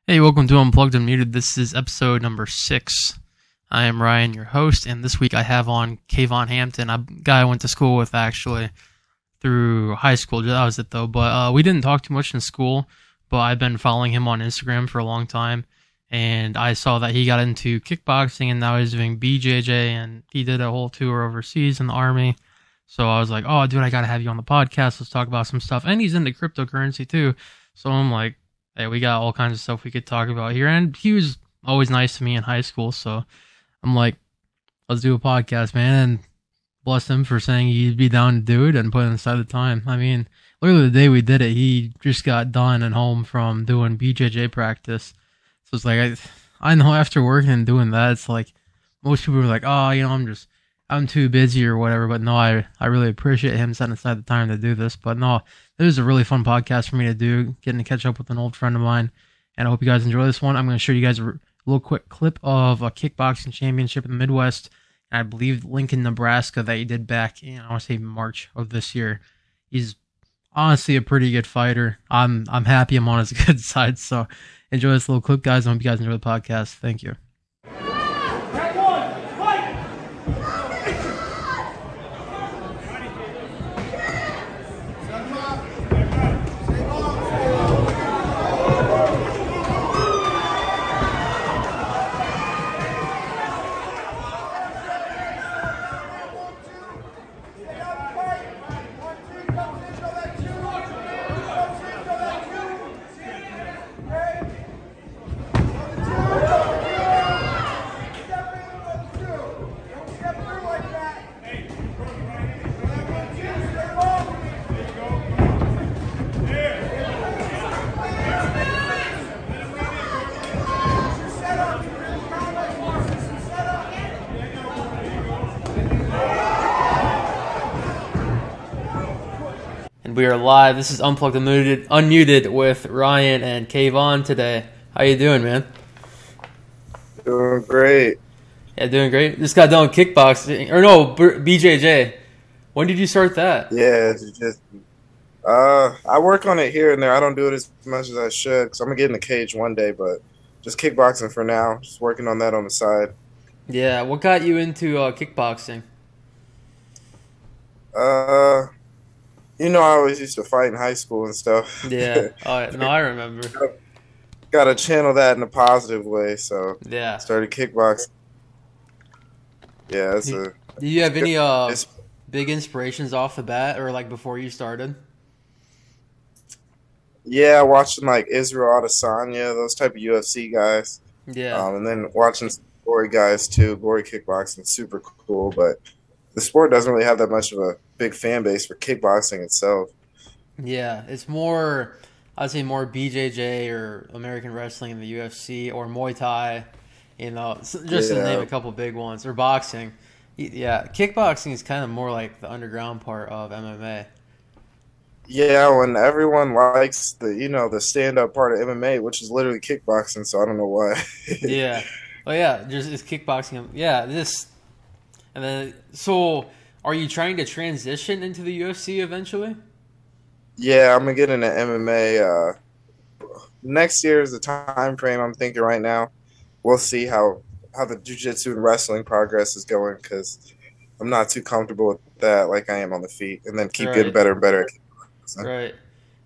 Hey, welcome to Unplugged Unmuted. This is episode number 6. I am Ryan, your host, and this week I have on Kavon Hampton, a guy I went to school with actually through high school. That was it though, but we didn't talk too much in school, but I've been following him on Instagram for a long time, and I saw that he got into kickboxing and now he's doing BJJ, and he did a whole tour overseas in the Army. So I was like, oh, dude, I gotta have you on the podcast. Let's talk about some stuff. And he's into cryptocurrency too. So I'm like, hey, we got all kinds of stuff we could talk about here. And he was always nice to me in high school. So I'm like, let's do a podcast, man. And bless him for saying he'd be down to do it and putting aside the time. I mean, literally the day we did it, he just got done and home from doing BJJ practice. So it's like, I know after working and doing that, it's like most people are like, oh, I'm too busy or whatever. But no, I really appreciate him setting aside the time to do this. But no, it was a really fun podcast for me to do, getting to catch up with an old friend of mine. And I hope you guys enjoy this one. I'm going to show you guys a little quick clip of a kickboxing championship in the Midwest. I believe Lincoln, Nebraska, that he did back in, I want to say March of this year. He's honestly a pretty good fighter. I'm happy I'm on his good side. So enjoy this little clip, guys. I hope you guys enjoy the podcast. Thank you. We are live. This is Unplugged Unmuted with Ryan and Kavon today. How you doing, man? Doing great. Yeah, doing great. Just got done with kickboxing, or no, BJJ. When did you start that? Yeah, it's just I work on it here and there. I don't do it as much as I should because I'm gonna get in the cage one day, but just kickboxing for now. Just working on that on the side. Yeah, what got you into kickboxing? I always used to fight in high school and stuff. Yeah. Oh, no, I remember. Got to channel that in a positive way, so yeah. Started kickboxing. Yeah, Do you have any big inspirations off the bat, or like before you started? Yeah, watching like Israel Adesanya, those type of UFC guys. Yeah. And then watching some gory guys too. Gory kickboxing, super cool, but the sport doesn't really have that much of a big fan base for kickboxing itself. Yeah, it's more, I'd say more BJJ or American wrestling in the UFC or Muay Thai, just to name a couple big ones, or boxing. Yeah, kickboxing is kind of more like the underground part of MMA. Yeah, when everyone likes the stand-up part of MMA, which is literally kickboxing, so I don't know why. Yeah. Well, yeah, just it's kickboxing. Yeah, and then, so are you trying to transition into the UFC eventually? Yeah, I'm going to get into MMA. Next year is the time frame I'm thinking right now. We'll see how the jiu-jitsu and wrestling progress is going because I'm not too comfortable with that like I am on the feet, and then keep getting better and better at kickboxing. Right.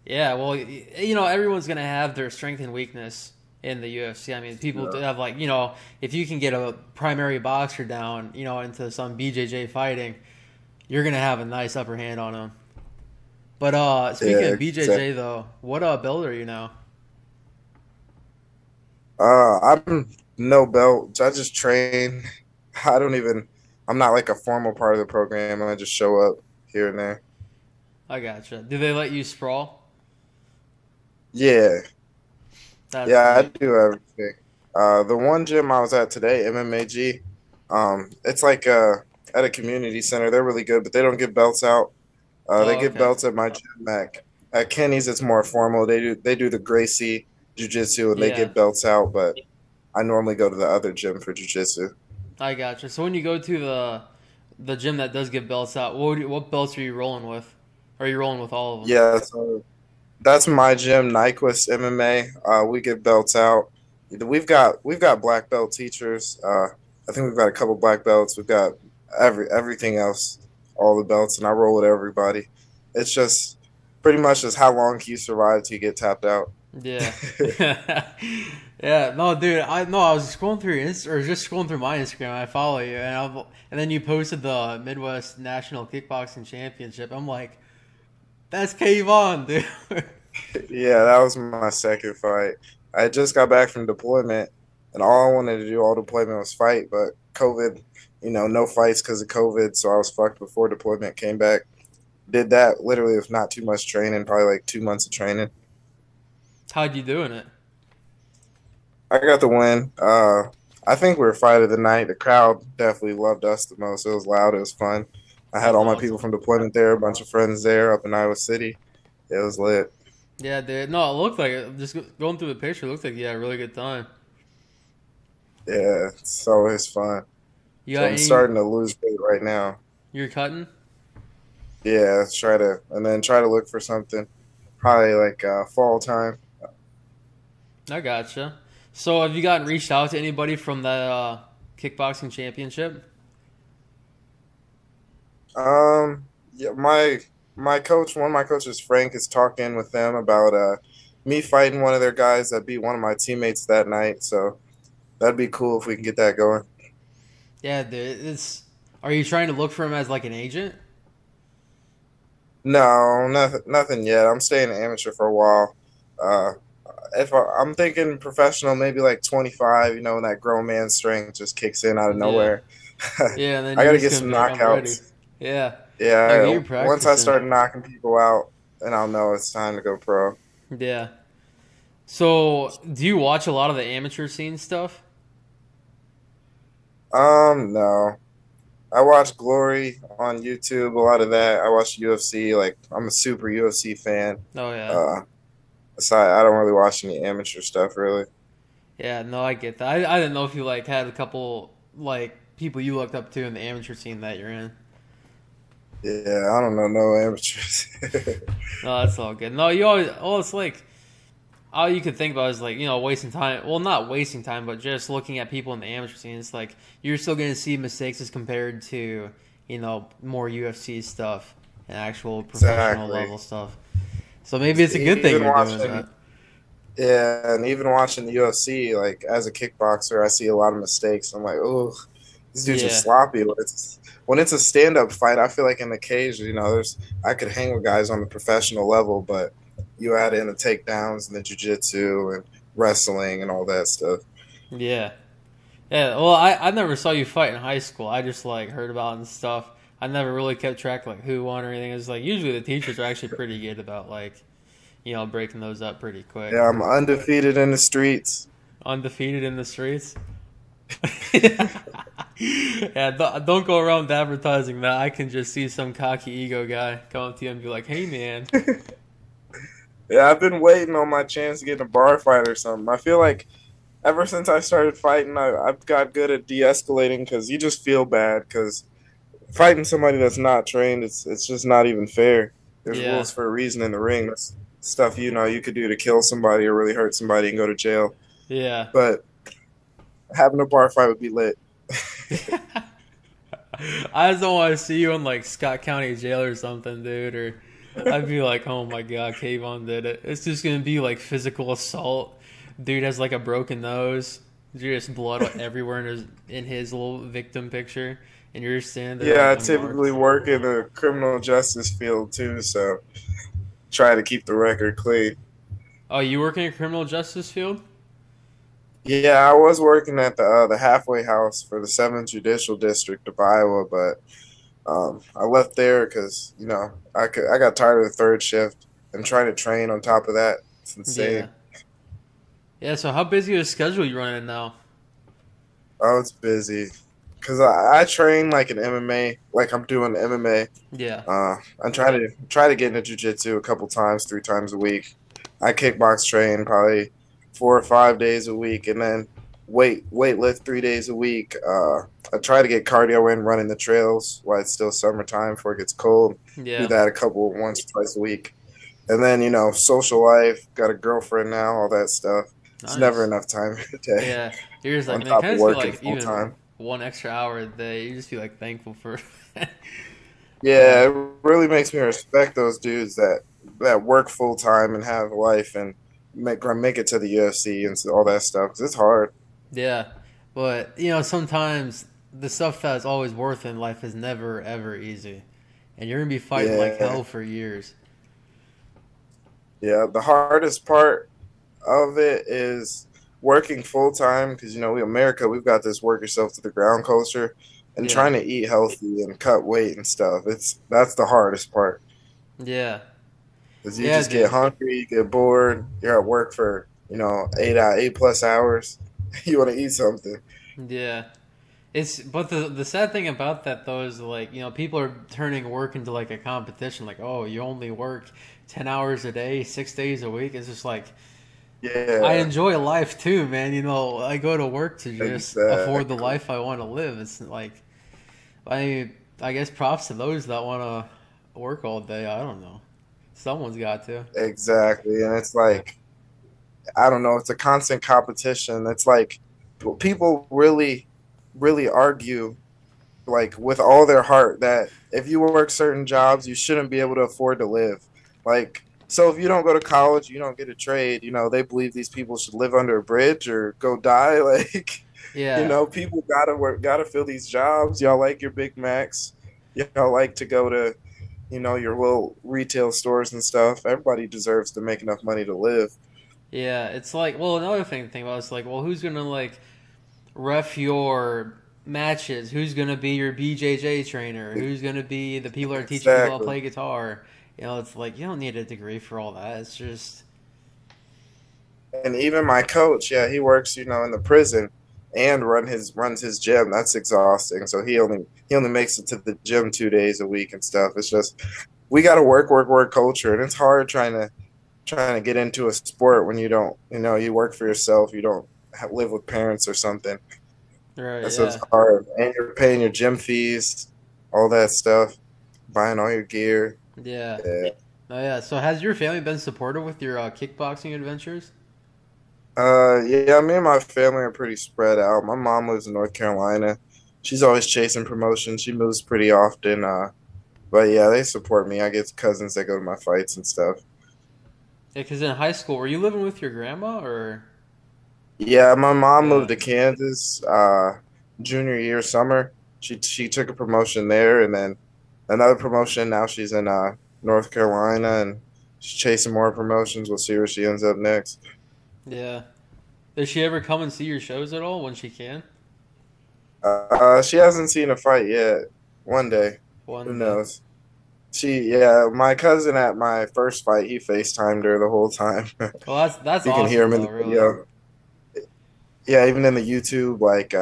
Yeah, well, everyone's going to have their strength and weakness in the UFC. I mean, people have if you can get a primary boxer down, into some BJJ fighting, you're gonna have a nice upper hand on him. But speaking of BJJ though, what belt are you now? I'm no belt. I just train. I'm not like a formal part of the program. I just show up here and there. I gotcha. Do they let you sprawl? Yeah. That's I do everything. The one gym I was at today, MMAG, it's like at a community center. They're really good, but they don't give belts out. They give belts at my gym at Kenny's. It's more formal. They do the Gracie Jiu-Jitsu, and they give belts out, but I normally go to the other gym for Jiu-Jitsu. I gotcha. So when you go to the gym that does give belts out, what belts are you rolling with? Or are you rolling with all of them? Yeah, so That's my gym, Nyquist MMA. We get belts out. We've got black belt teachers. I think we've got a couple black belts. We've got everything else, all the belts, and I roll with everybody. It's just pretty much just how long can you survive till you get tapped out. Yeah. Yeah, no, dude. I was scrolling through or just scrolling through my Instagram. I follow you, and then you posted the Midwest National Kickboxing Championship. I'm like, that's Kavon, dude. Yeah, that was my second fight. I just got back from deployment, and all I wanted to do all deployment was fight. But COVID, no fights because of COVID, so I was fucked before deployment came back. Did that literally with not too much training, probably like 2 months of training. How'd you doing it? I got the win. I think we were fight of the night. The crowd definitely loved us the most. It was loud. It was fun. I had That's all my awesome. people from deployment there, a bunch of friends there up in Iowa City. It was lit. Yeah, dude. No, it looked like it. Just going through the picture, it looked like you had a really good time. Yeah, it's always fun. You So got I'm any? starting to lose weight right now. You're cutting? Yeah, try to look for something. Probably like fall time. I gotcha. So, have you gotten reached out to anybody from the kickboxing championship? Yeah, my coach, one of my coaches, Frank, is talking with them about me fighting one of their guys that beat one of my teammates that night. So that'd be cool if we can get that going. Yeah, dude. Are you trying to look for him as like an agent? No, nothing yet. I'm staying amateur for a while. Uh, if I'm thinking professional, maybe like 25. When that grown man strength just kicks in out of Yeah. nowhere. Yeah, and then I you're got to just get gonna some be like, I'm ready. knockouts. Yeah. No, Yeah, you're once I practicing. start knocking people out, then I'll know it's time to go pro. Yeah. So, do you watch a lot of the amateur scene stuff? No. I watch Glory on YouTube, a lot of that. I watch UFC, like I'm a super UFC fan. Oh yeah. Uh, aside, I don't really watch any amateur stuff really. Yeah, no, I get that. I didn't know if you like had a couple like people you looked up to in the amateur scene that you're in. Yeah, I don't know no amateurs. No, that's all good. No, you always it's like all you could think about is like, wasting time. Well, not wasting time, but just looking at people in the amateur scene. It's like you're still going to see mistakes as compared to, more UFC stuff and actual professional Exactly. level stuff. So maybe it's a good thing Even you're doing watching, that. yeah, and even watching the UFC, like as a kickboxer, I see a lot of mistakes. I'm like, oh, these dudes are Yeah. sloppy. When it's a stand-up fight, I feel like in the cage, I could hang with guys on the professional level, but you add in the takedowns and the jiu-jitsu and wrestling and all that stuff. Yeah. Yeah. Well, I never saw you fight in high school. I just like heard about it and stuff. I never really kept track like who won or anything. It was like usually the teachers are actually pretty good about like, breaking those up pretty quick. Yeah, I'm undefeated in the streets. Undefeated in the streets. Yeah, don't go around advertising that. I can just see some cocky ego guy come up to you and be like, "Hey, man." Yeah, I've been waiting on my chance to get in a bar fight or something. I feel like ever since I started fighting, I've got good at de-escalating because you just feel bad because fighting somebody that's not trained, it's just not even fair. There's Yeah, rules for a reason in the ring. That's stuff you could do to kill somebody or really hurt somebody and go to jail. yeah. But having a bar fight would be lit. I just don't want to see you in like Scott County Jail or something, dude. Or I'd be like, "Oh my god, Kayvon did it." It's just gonna be like physical assault. Dude has like a broken nose. There's just blood everywhere in his little victim picture, and you're just standing there Yeah, like I typically unmarked. work in the criminal justice field too, so try to keep the record clean. Oh, you work in a criminal justice field? Yeah, I was working at the halfway house for the Seventh Judicial District of Iowa, but I left there because I got tired of the third shift and trying to train on top of that. It's Yeah. insane. Yeah, so how busy is schedule you running now? Oh, it's busy because I train like an MMA, like I'm doing MMA. Yeah. I'm try to get into jujitsu a couple times, 3 times a week. I kickbox train probably 4 or 5 days a week, and then weight lift 3 days a week. I try to get cardio in, running the trails while it's still summertime before it gets cold. Do Yeah. that once or twice a week, And then, social life, got a girlfriend now, all that stuff. It's never Nice. enough time in a day Yeah. You're just like, on man, top can I of just feel working like full even time. one extra hour a day? You just feel like thankful for. Yeah, Yeah. it really makes me respect those dudes that work full time and have a life and make it to the UFC and all that stuff. 'Cause it's hard. Yeah. But, sometimes the stuff that's always worth in life is never, ever easy. And you're going to be fighting like Yeah, hell for years. yeah. The hardest part of it is working full time because we America, we've got this work yourself to the ground culture, and Yeah. trying to eat healthy and cut weight and stuff. That's the hardest part Yeah. because you Yeah, just get dude. hungry, you get bored, you're at work for 8 plus hours. You want to eat something. Yeah. But the sad thing about that though is like, people are turning work into like a competition. Like, oh, you only work 10 hours a day, 6 days a week. It's just like I Yeah, enjoy life too, man. I go to work to just afford the exactly. life I want to live. It's like I guess props to those that want to work all day. I don't know. Someone's got to. Exactly. And it's like, I don't know, it's a constant competition. It's like people really, really argue like with all their heart that if you work certain jobs, you shouldn't be able to afford to live. Like, so if you don't go to college, you don't get a trade. They believe these people should live under a bridge or go die. Like, Yeah. people gotta work, gotta fill these jobs. Y'all like your Big Macs. Y'all like to go to, your little retail stores and stuff. Everybody deserves to make enough money to live. Yeah, it's like, well, another thing to think about is like, well, who's gonna like ref your matches? Who's gonna be your BJJ trainer? Who's gonna be the people that are teaching people how to Exactly. play guitar? It's like you don't need a degree for all that. It's just And even my coach, yeah, he works, in the prison and runs his gym. That's exhausting. So he only makes it to the gym 2 days a week and stuff. It's just we got to work culture, and it's hard trying to get into a sport when you don't, you work for yourself. You don't live with parents or something. right. And so it's Yeah, hard, and you're paying your gym fees, all that stuff, buying all your gear. yeah. Yeah. Oh yeah. So has your family been supportive with your kickboxing adventures? Yeah, me and my family are pretty spread out. My mom lives in North Carolina. She's always chasing promotions. She moves pretty often. But yeah, they support me. I get cousins that go to my fights and stuff. Yeah, because in high school, were you living with your grandma or? Yeah, my mom moved Yeah. to Kansas, junior year summer. She took a promotion there, and then another promotion. Now she's in North Carolina, and she's chasing more promotions. We'll see where she ends up next. Yeah. Does she ever come and see your shows at all when she can? She hasn't seen a fight yet. One day, who One day. knows? Yeah, my cousin at my first fight, he FaceTimed her the whole time. Well, that's You can hear awesome him in though, the really. video. Yeah, even in the YouTube like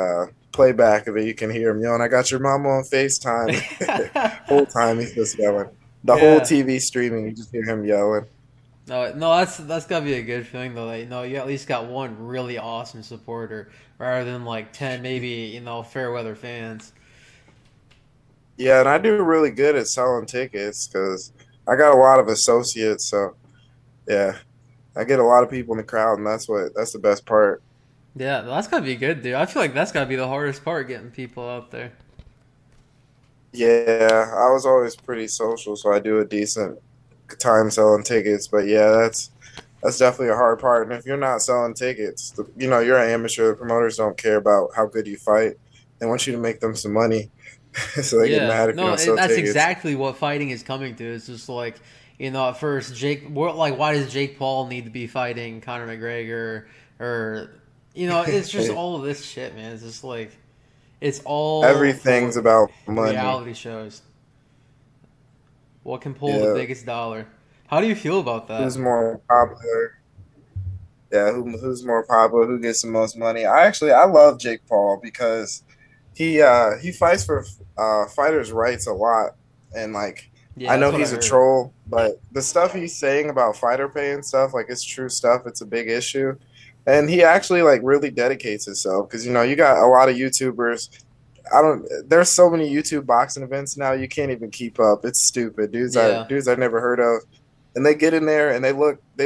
playback of it, you can hear him yelling, "I got your mama on FaceTime." Whole time he's just yelling. The whole Yeah. TV streaming, you just hear him yelling. No, no, that's gotta be a good feeling though. Like, you at least got one really awesome supporter rather than like 10 maybe fair weather fans. Yeah, and I do really good at selling tickets because I got a lot of associates. So yeah, I get a lot of people in the crowd, and that's the best part. Yeah, that's gotta be good, dude. I feel like that's gotta be the hardest part, getting people out there. Yeah, I was always pretty social, so I do a decent time selling tickets. But yeah, that's definitely a hard part. And if you're not selling tickets, you're an amateur. The promoters don't care about how good you fight. They want you to make them some money, so they get Yeah, mad if you no, don't sell that's tickets. exactly what fighting is coming to. It's just like, at first, why does Jake Paul need to be fighting Conor McGregor? Or, it's just all of this shit, man. It's just like, it's all Everything's for about money. reality shows. What can pull the Yeah, biggest dollar? How do you feel about that? who's more popular? Yeah, who's more popular? Who gets the most money? I love Jake Paul because he fights for fighters' rights a lot, and like Yeah, I that's know what I he's a heard. troll, but the stuff he's saying about fighter pay and stuff, like it's true stuff. It's a big issue, and he actually like really dedicates himself because you got a lot of YouTubers. I don't. There's so many YouTube boxing events now you can't even keep up. It's stupid. Yeah, Dudes I never heard of. and they get in there and they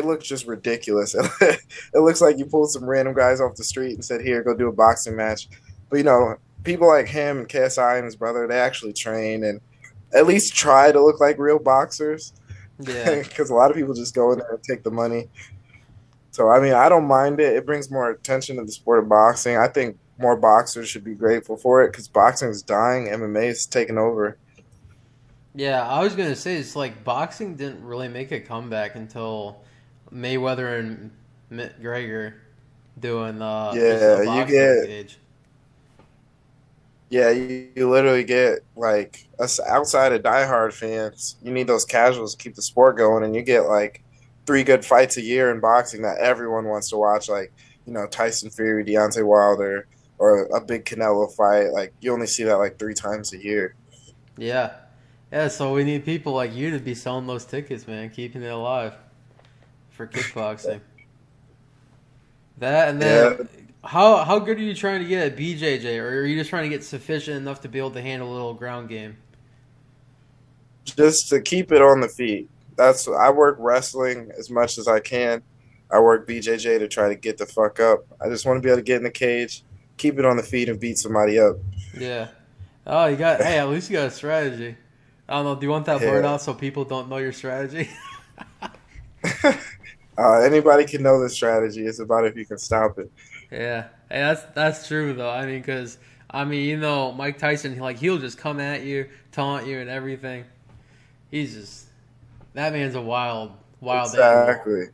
look just ridiculous. It looks like you pulled some random guys off the street and said, "Here, go do a boxing match." But people like him and KSI and his brother, they actually train and at least try to look like real boxers. Yeah. Because a lot of people just go in there and take the money. So I mean, I don't mind it. It brings more attention to the sport of boxing. I think more boxers should be grateful for it because boxing is dying. MMA is taking over. Yeah, I was gonna say it's like boxing didn't really make a comeback until Mayweather and McGregor doing just a Yeah, boxing cage. you literally get like us outside of diehard fans. You need those casuals to keep the sport going, and you get like 3 good fights a year in boxing that everyone wants to watch. Like Tyson Fury, Deontay Wilder, or a big Canelo fight. Like you only see that like 3 times a year. Yeah, yeah. So we need people like you to be selling those tickets, man, keeping it alive for kickboxing. That and then Yeah, how good are you trying to get at BJJ, or are you just trying to get sufficient enough to be able to handle a little ground game? just to keep it on the feet. I work wrestling as much as I can. I work BJJ to try to get the fuck up. I just want to be able to get in the cage, keep it on the feet, and beat somebody up. Yeah. Oh, you got. Hey, at least you got a strategy. I don't know. Do you want that blurred Yeah. out so people don't know your strategy? Anybody can know the strategy. It's about if you can stop it. Yeah. Hey, that's true though. I mean, because Mike Tyson, he'll just come at you, taunt you, and everything. He's just that man's a wild animal. Exactly.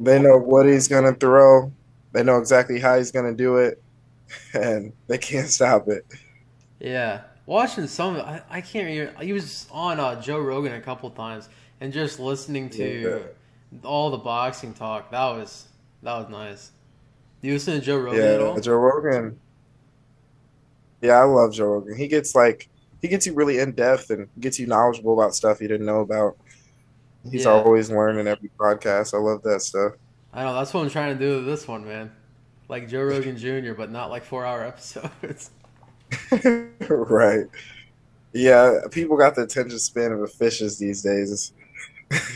They know what he's gonna throw. They know exactly how he's gonna do it, and they can't stop it. Yeah. Watching I can't even. He was on Joe Rogan a couple times, and just listening Yeah. to all the boxing talk. That was nice. Do you listen to Joe Rogan at Yeah, all? Joe Rogan. Yeah, I love Joe Rogan. He gets you really in depth and gets you knowledgeable about stuff you didn't know about. He's Yeah. always learning every podcast. I love that stuff. I know that's what I'm trying to do with this one, man. Like Joe Rogan Jr., but not like 4-hour episodes. Right. Yeah, people got the attention span of the fishes these days.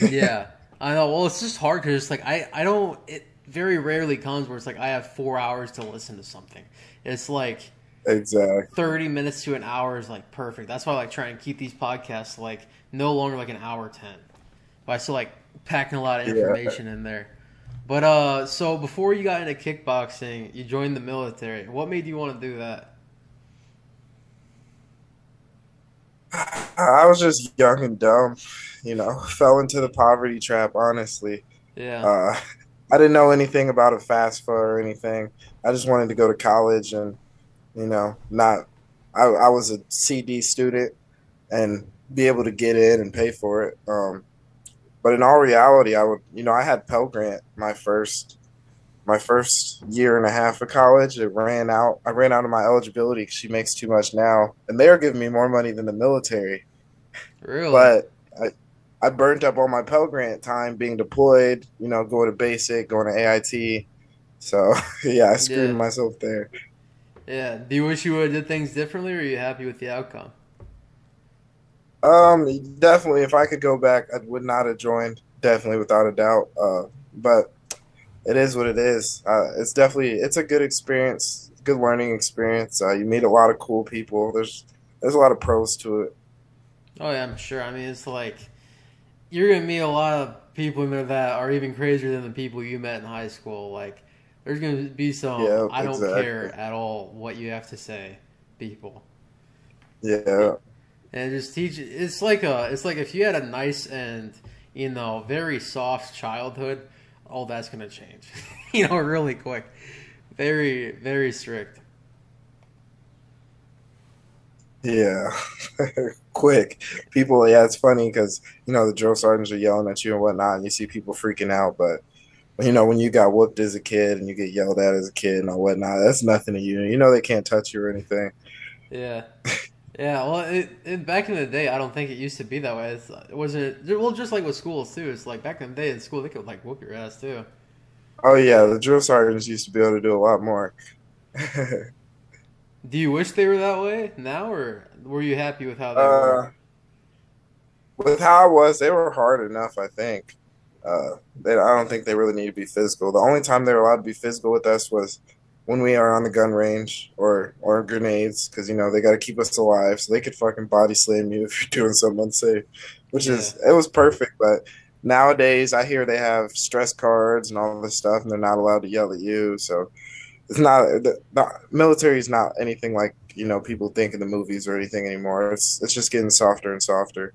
Yeah, I know. Well, it's just hard because it's like I don't. It very rarely comes where it's like I have 4 hours to listen to something. It's like Exactly. 30 minutes to an hour is like perfect. That's why I like trying to keep these podcasts like no longer like an hour 10. But I still like packing a lot of Yeah. information in there. But so before you got into kickboxing, you joined the military. What made you want to do that? I was just young and dumb, fell into the poverty trap, honestly. Yeah, Uh, I didn't know anything about a FAFSA or anything. I just wanted to go to college and, not, I was a CD student and be able to get in and pay for it. But in all reality, I had Pell Grant my first year and a half of college. It ran out. I ran out of my eligibility because she makes too much now, and they are giving me more money than the military. really. But I burnt up all my Pell Grant time being deployed. Going to basic, going to AIT. So yeah, I screwed Yeah, myself there. yeah. Do you wish you would have did things differently, or are you happy with the outcome? Definitely, if I could go back, I would not have joined. Definitely, without a doubt. But it is what it is. It's a good experience, good learning experience. You meet a lot of cool people. There's a lot of pros to it. Oh yeah, I'm sure. I mean, it's like you're gonna meet a lot of people in there that are even crazier than the people you met in high school. Like, there's gonna be some Yeah, I don't exactly. care at all what you have to say, people. Yeah, And just teach. It's like if you had a nice and very soft childhood, oh, that's gonna change. Really quick. Very very strict. yeah. Quick. People, yeah, it's funny because, the drill sergeants are yelling at you and whatnot, and you see people freaking out. But, when you got whooped as a kid and you get yelled at as a kid and whatnot, that's nothing to you. They can't touch you or anything. Yeah. Yeah, well, back in the day, I don't think it used to be that way. It wasn't well, just like with schools too. It's like back in the day in school, they could like whoop your ass too. Oh, yeah, the drill sergeants used to be able to do a lot more. Do you wish they were that way now, or were you happy with how they were? uh, with how I was, they were hard enough, I think. I don't think they really need to be physical. The only time they're allowed to be physical with us was when we are on the gun range or grenades, because they got to keep us alive, so they could fucking body slam you if you're doing something unsafe. It was perfect. But nowadays, I hear they have stress cards and all this stuff, and they're not allowed to yell at you. So it's not the military is not anything like people think in the movies or anything anymore. It's just getting softer and softer.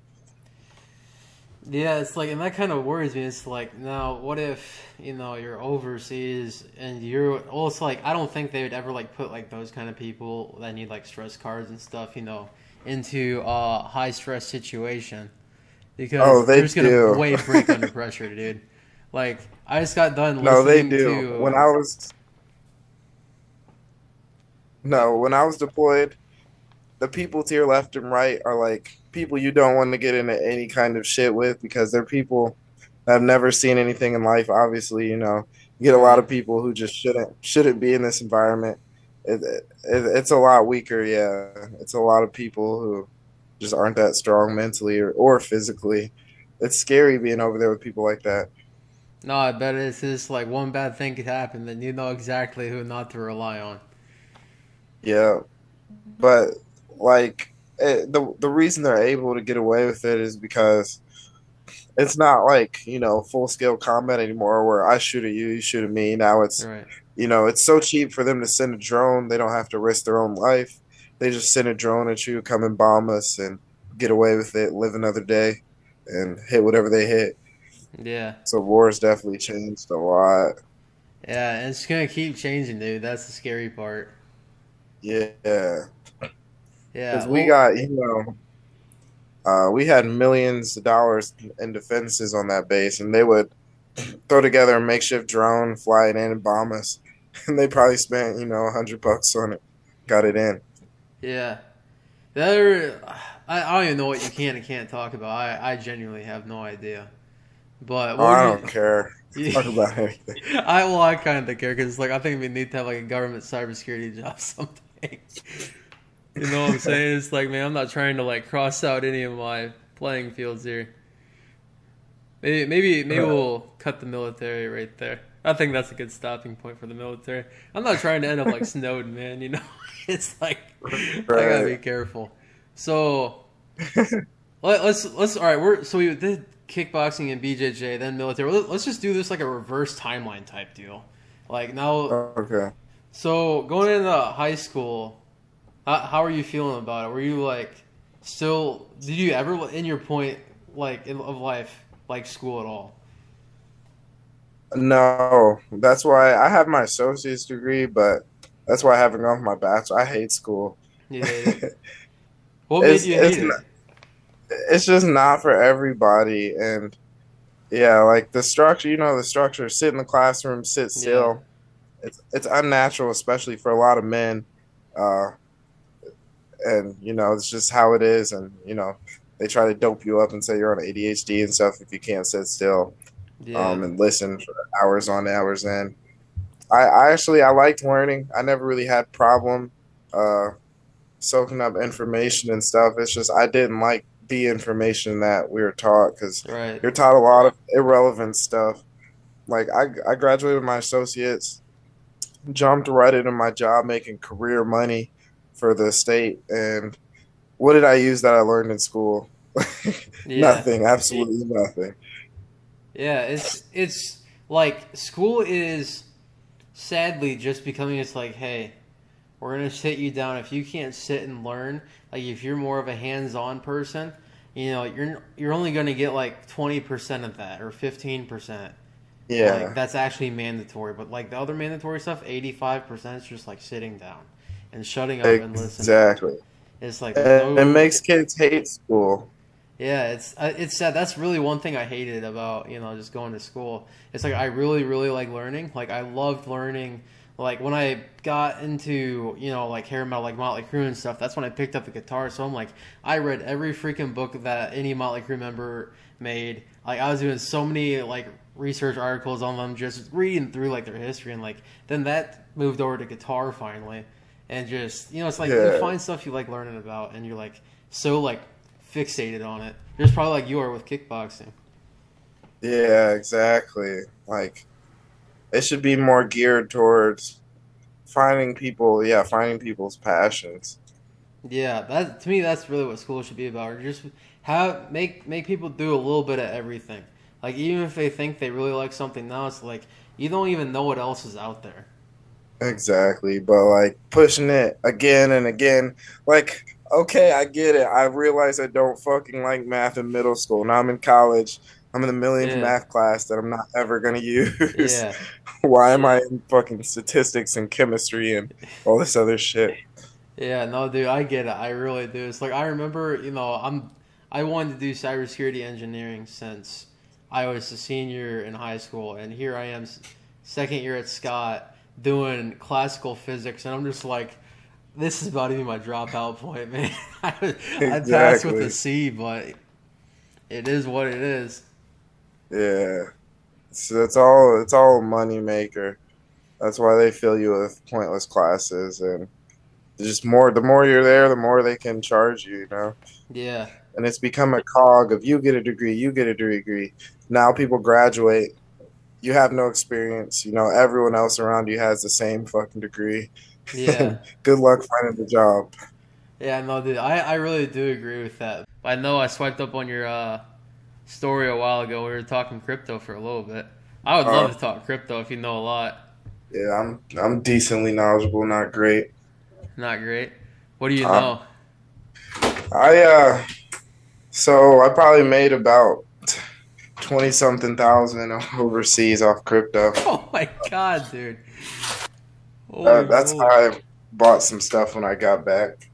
Yeah, it's like, and that kind of worries me. It's like, now, what if, you're overseas and it's like, I don't think they would ever, like, put, like, those kind of people that need, like, stress cards and stuff, into a high-stress situation. Because they're just going to way break under pressure, dude. Like, I just got done listening to... When I was deployed, the people to your left and right are, like, people you don't want to get into any kind of shit with, because they're people that have never seen anything in life. Obviously, you get a lot of people who just shouldn't be in this environment. It's a lot weaker. Yeah, it's a lot of people who just aren't that strong mentally or physically. It's scary being over there with people like that. No, I bet it's just like one bad thing could happen, then you know exactly who not to rely on. Yeah, but like the reason they're able to get away with it is because it's not like full scale combat anymore, where I shoot at you, you shoot at me. Now it's right. It's so cheap for them to send a drone. They don't have to risk their own life. They just send a drone at you, come and bomb us, and get away with it, live another day, and hit whatever they hit. Yeah. So war's definitely changed a lot. Yeah, and it's gonna keep changing, dude. That's the scary part. Yeah. Yeah. Because we got, we had millions of dollars in defenses on that base, and they would throw together a makeshift drone, fly it in, and bomb us. And they probably spent, $100 on it, got it in. Yeah. I don't even know what you can and can't talk about. I genuinely have no idea. But I don't care. Talk about anything. I kind of care, because like, I think we need to have like a government cybersecurity job someday. You know what I'm saying? It's like, man, I'm not trying to like cross out any of my playing fields here. Maybe we'll cut the military right there. I think that's a good stopping point for the military. I'm not trying to end up like Snowden, man. It's like, I gotta be careful. So let's all right. So we did kickboxing and BJJ, then military. Let's just do this like a reverse timeline type deal. Like now. Okay. So going into high school, how are you feeling about it? Were you like still? Did you ever, in your point like of life, like school at all? No, that's why I have my associate's degree, but that's why I haven't gone for my bachelor. I hate school. You hate it? What made you hate it? It's just not for everybody, and yeah, like the structure. The structure. Sit in the classroom, sit still. Yeah. It's unnatural, especially for a lot of men. And it's just how it is, and they try to dope you up and say you're on ADHD and stuff if you can't sit still. Yeah. And listen for hours on hours end. I liked learning. I never really had problem soaking up information and stuff. It's just I didn't like the information that we were taught, because you're taught a lot of irrelevant stuff. Like I graduated with my associates, jumped right into my job making career money for the state, and what did I use that I learned in school? Nothing, absolutely nothing. Yeah, it's like school is sadly just becoming, it's like, hey, we're gonna sit you down. If you can't sit and learn, like if you're more of a hands-on person, you're only gonna get like 20% of that or 15%. Yeah, like that's actually mandatory. But like the other mandatory stuff, 85% is just like sitting down and shutting up and listening. Exactly. It's like it makes kids hate school. Yeah, it's sad. That's really one thing I hated about just going to school. It's like I really like learning. Like I loved learning. Like when I got into like hair metal, like Motley Crue and stuff. That's when I picked up the guitar. So I'm like, I read every freaking book that any Motley Crue member made. Like I was doing so many like research articles on them, just reading through like their history, and like then that moved over to guitar finally, and just it's like you find stuff you like learning about, and you're like so like fixated on it. Just probably like you are with kickboxing. Yeah, exactly. Like it should be more geared towards finding people, yeah, finding people's passions. Yeah, that to me that's really what school should be about. Or just have make people do a little bit of everything. Like even if they think they really like something now, it's like you don't even know what else is out there. Exactly, but like pushing it again and again, like okay, I get it. I realize I don't fucking like math in middle school. Now I'm in college. I'm in the millionth Yeah, math class that I'm not ever gonna use. yeah, Why am I yeah, in fucking statistics and chemistry and all this other shit? yeah. No, dude, I get it. I really do. It's like I remember, I wanted to do cybersecurity engineering since I was a senior in high school, and here I am, second year at Scott doing classical physics, and I'm just like, this is about to be my dropout point, man. I passed with a Exactly. C, but it is what it is. Yeah. So it's all a money maker. That's why they fill you with pointless classes and just more the more you're there, the more they can charge you, you know. Yeah, And it's become a cog of you get a degree, you get a degree. Now people graduate, you have no experience, you know, everyone else around you has the same fucking degree. yeah, And good luck finding the job. yeah. No, dude, I really do agree with that. I know I swiped up on your story a while ago. We were talking crypto for a little bit. I would Uh, love to talk crypto if you know a lot. yeah, I'm decently knowledgeable, not great. Not great. What do you Uh, know? I probably made about 20 something thousand overseas off crypto. Oh my god, dude. Holy That's how moly. I bought some stuff when I got back.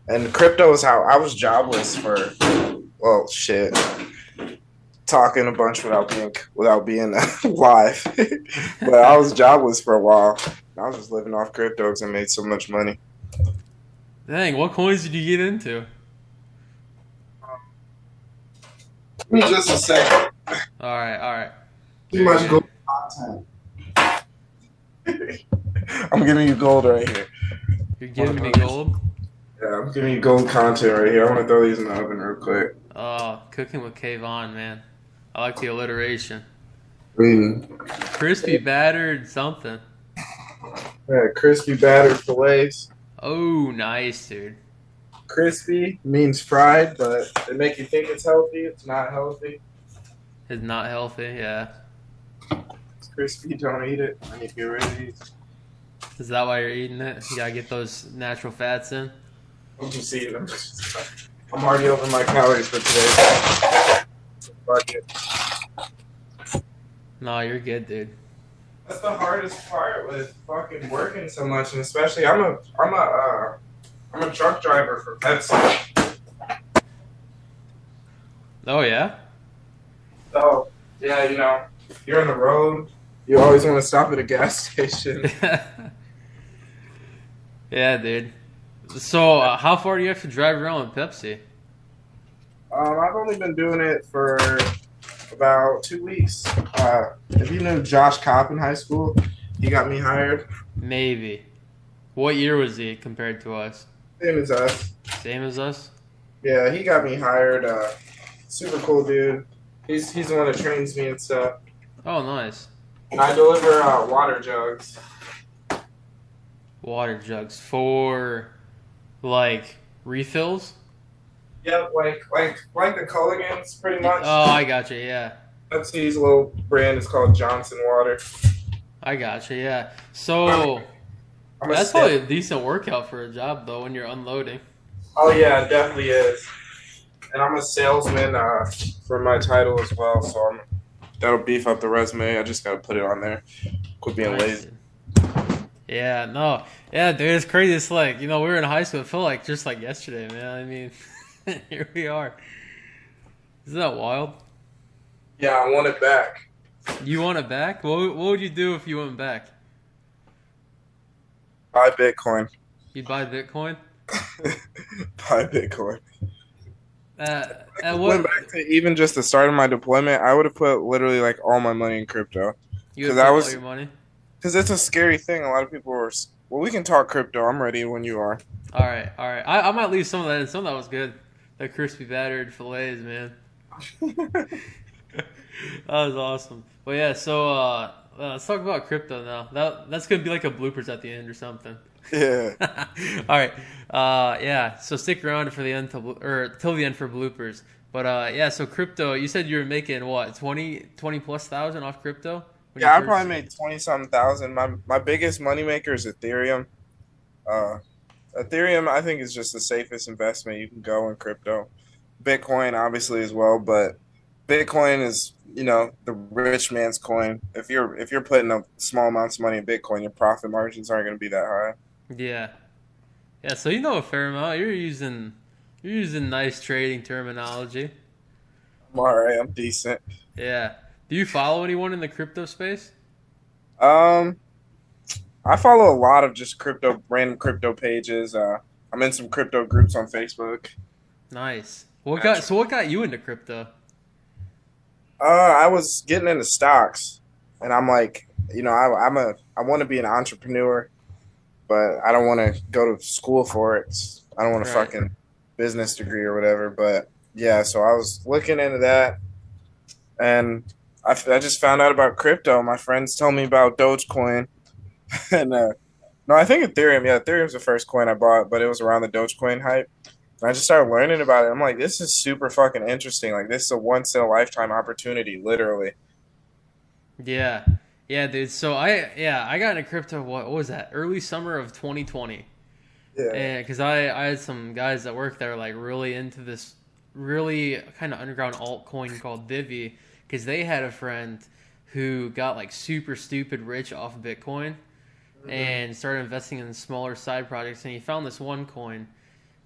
And crypto is how I was jobless for, well, shit, talking a bunch without being live. But I was jobless for a while. I was just living off crypto because I made so much money. Dang, what coins did you get into? Give me just a second. Alright. Too You're much good. gold content. I'm giving you gold right here. You're Wanna giving me throw these? gold? Yeah, I'm giving you gold content right here. I want to throw these in the oven real quick. Oh, cooking with Kavon, man. I like the alliteration. Mm. Crispy battered something. Yeah, crispy battered fillets. Oh, nice, dude. Crispy means fried, but they make you think it's healthy. It's not healthy. It's not healthy, yeah. It's crispy. Don't eat it. I need to get rid of these. Is that why you're eating it? You gotta get those natural fats in? I'm just eating them. I'm already over my calories for today. Fuck it. No, you're good, dude. That's the hardest part with fucking working so much, and especially I'm a truck driver for Pepsi. Oh, yeah? So yeah, you know, you're on the road. You always want to stop at a gas station. Yeah, dude. So, how far do you have to drive around with Pepsi? I've only been doing it for about 2 weeks. If you knew Josh Kopp in high school, he got me hired. Maybe. What year was he compared to us? Same as us. Same as us? Yeah, he got me hired. Super cool dude. He's the one that trains me and stuff. Oh, nice. And I deliver water jugs. Water jugs for, like, refills? Yep, like the Culligans, pretty much. Oh, I gotcha, yeah. Pepsi's little brand is called Johnson Water. I gotcha, yeah. So, I'm a that's step. probably a decent workout for a job, though, when you're unloading. Oh yeah, it definitely is. And I'm a salesman for my title as well, so that'll beef up the resume. I just gotta put it on there. Quit being Nice, lazy. dude. Yeah, no. Yeah, dude, it's crazy. It's like, we were in high school. It felt like just like yesterday, man. I mean, here we are. Isn't that wild? Yeah, I want it back. You want it back? What would you do if you went back? Buy Bitcoin. You'd buy Bitcoin? Buy Bitcoin. And Went what? back to even just the start of my deployment, I would have put literally like all my money in crypto You would because put all your money? it's a scary thing. A lot of people are. Well, we can talk crypto. I'm ready when you are. All right. I might leave some of that in. Some of that was good. The crispy battered fillets, man. That was awesome. Well, yeah. So let's talk about crypto now. That's gonna be like a bloopers at the end or something. Yeah. All right. Yeah. So stick around for the end till the end for bloopers. But yeah. So crypto. You said you were making what 20 plus thousand off crypto. Yeah, I probably made 20-something thousand. My biggest moneymaker is Ethereum. Uh, Ethereum, I think, is just the safest investment you can go in crypto. Bitcoin, obviously, as well, but Bitcoin is, the rich man's coin. If you're putting up small amounts of money in Bitcoin, your profit margins aren't going to be that high. Yeah. Yeah. So you know a fair amount. You're using nice trading terminology. I'm all right. I'm decent. Yeah. Do you follow anyone in the crypto space? Um, I follow a lot of just random crypto pages. I'm in some crypto groups on Facebook. Nice. What got you into crypto? I was getting into stocks, and I'm like, I want to be an entrepreneur, but I don't want to go to school for it. I don't want a fucking business degree or whatever. But yeah, so I was looking into that, and I just found out about crypto. My friends told me about Dogecoin, and no, I think Ethereum. Yeah, Ethereum's the first coin I bought, but it was around the Dogecoin hype. And I just started learning about it. I'm like, this is super fucking interesting. Like, this is a once in a lifetime opportunity, literally. Yeah, yeah, dude. So I got into crypto. What was that? Early summer of 2020. Yeah. And because I had some guys that work there like really into this really kind of underground altcoin called Divi, because they had a friend who got like super stupid rich off of Bitcoin and started investing in smaller side projects, and he found this one coin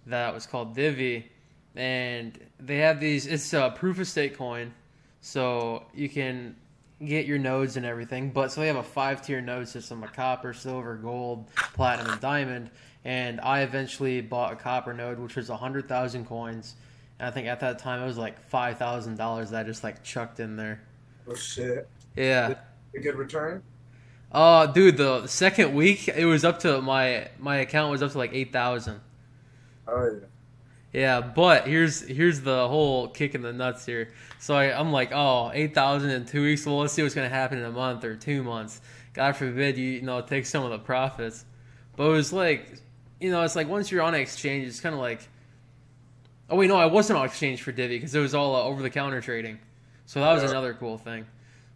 that was called Divi, and they have these. It's a proof of stake coin, so you can get your nodes and everything. But so they have a 5-tier node system: a copper, silver, gold, platinum, and diamond. And I eventually bought a copper node, which was 100,000 coins. And I think at that time it was like $5,000 that I just like chucked in there. Oh shit! Yeah. A good return? Dude, the second week it was up to my account was up to like 8,000. Oh yeah. Yeah, but here's the whole kick in the nuts here. So I'm like, 8,000 in 2 weeks. Well, let's see what's gonna happen in a month or 2 months. God forbid you take some of the profits. But it was like, it's like once you're on an exchange, it's kind of like. Oh wait, no, I wasn't on exchange for Divi because it was all over the counter trading. So that was another cool thing.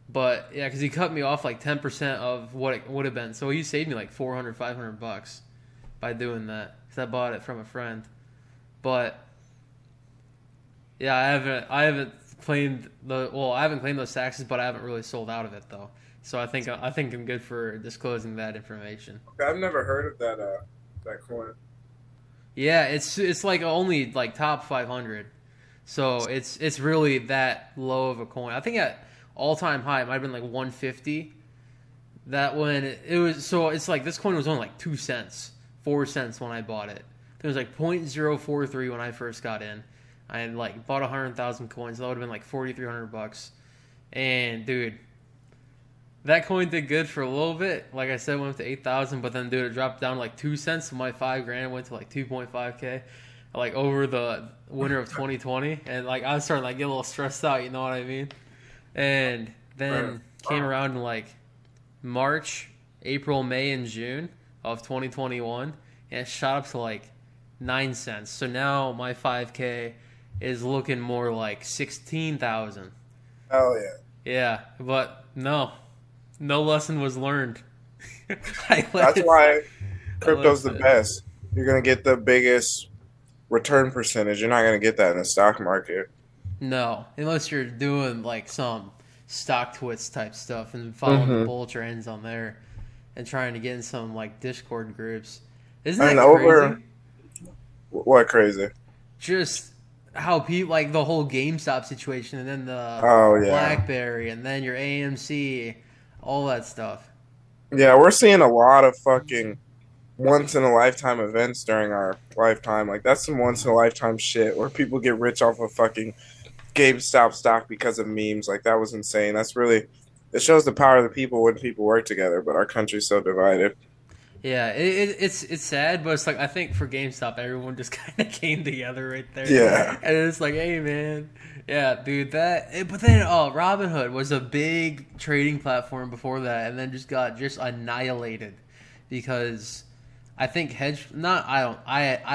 But yeah, because he cut me off like 10% of what it would have been. So he saved me like $400-$500 by doing that because I bought it from a friend. But yeah, I haven't claimed those taxes, but I haven't really sold out of it though. So I think I'm good for disclosing that information. Okay, I've never heard of that coin. Yeah, it's like only like top 500, so it's really that low of a coin. I think at all time high it might have been like 150. That when it was, so it's like this coin was only like 2 cents, 4 cents when I bought it. It was like 0.043 when I first got in. I had like bought 100,000 coins. That would have been like $4,300. And dude, that coin did good for a little bit. Like I said, went up to 8,000, but then dude, it dropped down to like 2 cents. So my $5,000 went to like 2.5K, like over the winter of 2020. And like I was starting to like get a little stressed out, you know what I mean? And then came around in like March, April, May, and June of 2021, and it shot up to like 9 cents. So now my 5K is looking more like 16,000. Oh yeah. Yeah, but no lesson was learned. That's why crypto's the best. You're gonna get the biggest return percentage. You're not gonna get that in the stock market. No, unless you're doing like some stock twits type stuff and following the bull trends on there and trying to get in some like Discord groups. Isn't that crazy? What crazy? Just how people like the whole GameStop situation, and then the BlackBerry, and then your AMC, all that stuff. Yeah, we're seeing a lot of fucking once in a lifetime events during our lifetime. Like that's some once in a lifetime shit where people get rich off of fucking GameStop stock because of memes. Like that was insane. That's really, it shows the power of the people when people work together. But our country's so divided. Yeah, it's sad, but it's like I think for GameStop, everyone just kind of came together right there. Yeah. And it's like, hey man, yeah, dude, but then Robinhood was a big trading platform before that, and then just got annihilated because I think I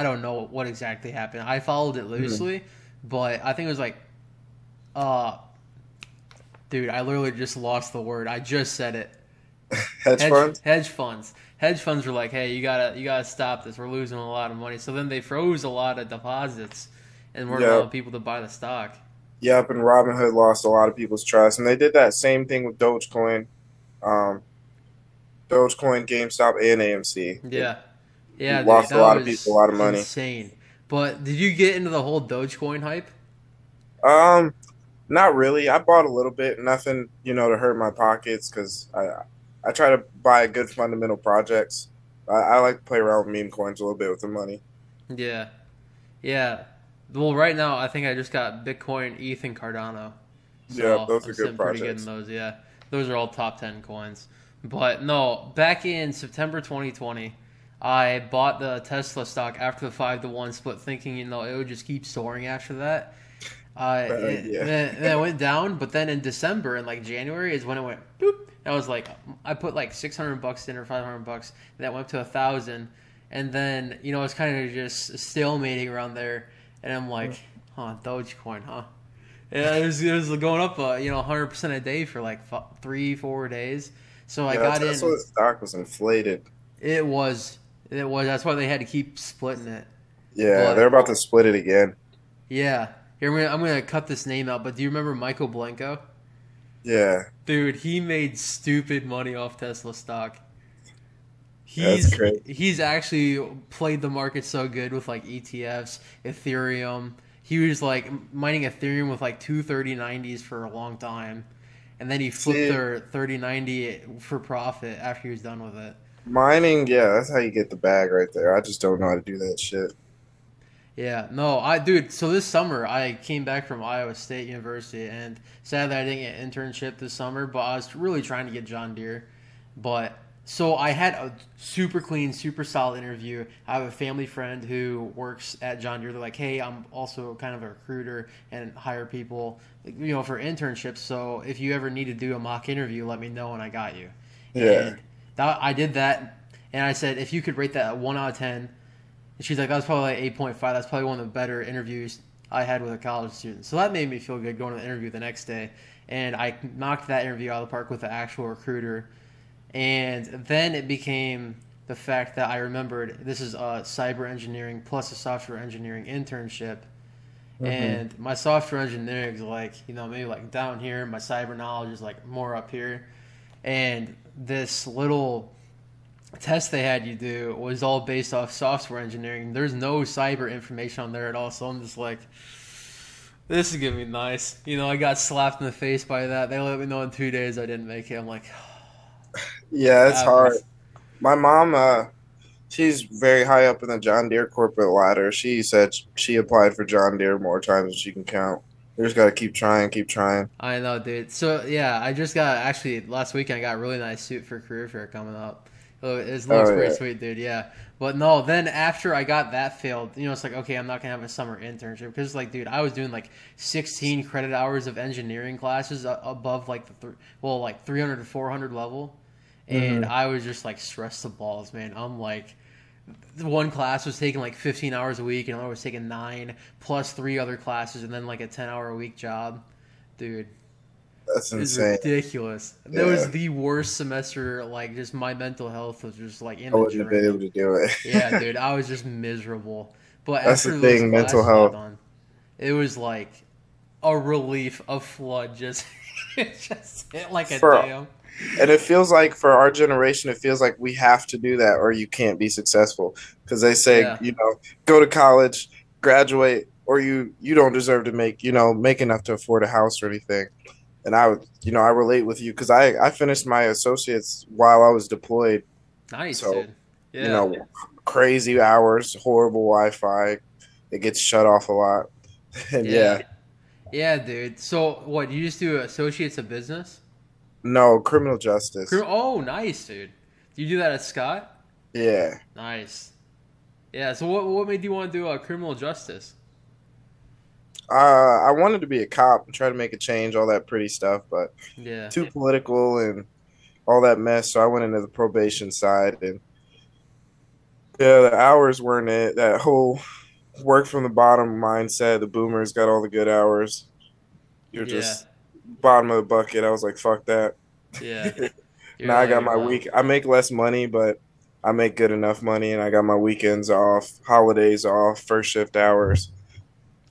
don't know what exactly happened. I followed it loosely, but I think it was like, dude, I literally just lost the word. I just said it. Hedge funds. Hedge funds were like, hey, you gotta stop this. We're losing a lot of money. So then they froze a lot of deposits and weren't allowing people to buy the stock. Yep, and Robinhood lost a lot of people's trust, and they did that same thing with Dogecoin, GameStop, and AMC. Yeah, Lost a lot of people a lot of money. Insane. But did you get into the whole Dogecoin hype? Not really. I bought a little bit, nothing, to hurt my pockets, because I try to buy good fundamental projects. I like to play around with meme coins a little bit with the money. Yeah. Well, right now I think I just got Bitcoin, ETH, and Cardano. So yeah, those are good projects. Pretty good in those. Yeah, those are all top 10 coins. But no, back in September 2020, I bought the Tesla stock after the 5-to-1 split, thinking it would just keep soaring after that. Then it went down, but then in December and like January is when it went boop. I was like, I put like $600 in or $500, and that went up to 1,000, and then it's kind of just stalemating around there, and I'm like, Dogecoin, huh? Yeah, it was going up, 100% a day for like 3-4 days. So I got Tesla in. Stock was inflated. It was. That's why they had to keep splitting it. Yeah, they're about to split it again. Yeah. Here, I'm gonna cut this name out, but do you remember Michael Blanco? Yeah. Dude, he made stupid money off Tesla stock. That's great. He's actually played the market so good with like ETFs, Ethereum. He was like mining Ethereum with like 2 3090s for a long time. And then he flipped their 3090 for profit after he was done with it. Mining, yeah, that's how you get the bag right there. I just don't know how to do that shit. Yeah, no, so this summer I came back from Iowa State University, and sadly I didn't get an internship this summer, but I was really trying to get John Deere. So I had a super clean, super solid interview. I have a family friend who works at John Deere. They're like, hey, I'm also kind of a recruiter and hire people, for internships. So if you ever need to do a mock interview, let me know and I got you. Yeah. And I did that, and I said, if you could rate that 1 out of 10, and she's like, that was probably like 8.5. That's probably one of the better interviews I had with a college student. So that made me feel good going to the interview the next day. And I knocked that interview out of the park with the actual recruiter. And then it became the fact that I remembered this is a cyber engineering plus a software engineering internship. Mm-hmm. And my software engineering is like, maybe like down here. My cyber knowledge is like more up here. And this little test they had you do was all based off software engineering. There's no cyber information on there at all. So I'm just like, this is gonna be nice. I got slapped in the face by that. They let me know in 2 days I didn't make it. I'm like, yeah, it's hard. My mom, she's very high up in the John Deere corporate ladder. She said she applied for John Deere more times than she can count. You just gotta keep trying. I know, dude. So yeah, I just got last weekend I got a really nice suit for career fair coming up. It looks pretty sweet, dude. Yeah, but no. Then after I got that failed, it's like, okay, I'm not gonna have a summer internship because, like, dude, I was doing like 16 credit hours of engineering classes above like 300 to 400 level, and I was just like stressed to balls, man. I'm like, one class was taking like 15 hours a week, and another was taking 9 plus 3 other classes, and then like a 10-hour a week job, dude. That's insane. It's ridiculous. Yeah. That was the worst semester. Like, just my mental health was just like in I wouldn't have been able to do it. Yeah, dude, I was just miserable. But that's after the thing, mental health. It was like a relief, a flood. Just hit like a dam. And it feels like for our generation, it feels like we have to do that or you can't be successful. Because they say, go to college, graduate, or you don't deserve to make enough to afford a house or anything. And I relate with you because I finished my associates while I was deployed. Nice, so, dude. Yeah. Crazy hours, horrible Wi-Fi. It gets shut off a lot. And Yeah, dude. So what, you just do associates of business? No, criminal justice. Oh, nice, dude. Do you do that at Scott? Yeah. Nice. Yeah. So what made you want to do criminal justice? I wanted to be a cop and try to make a change, all that pretty stuff, but Yeah. too political and all that mess. So I went into the probation side, and yeah, the hours weren't it. That whole work from the bottom mindset. The boomers got all the good hours. You're Yeah. just bottom of the bucket. I was like, fuck that. Yeah. You're Now I got like, my no. week. I make less money, but I make good enough money, and I got my weekends off, holidays off, first shift hours.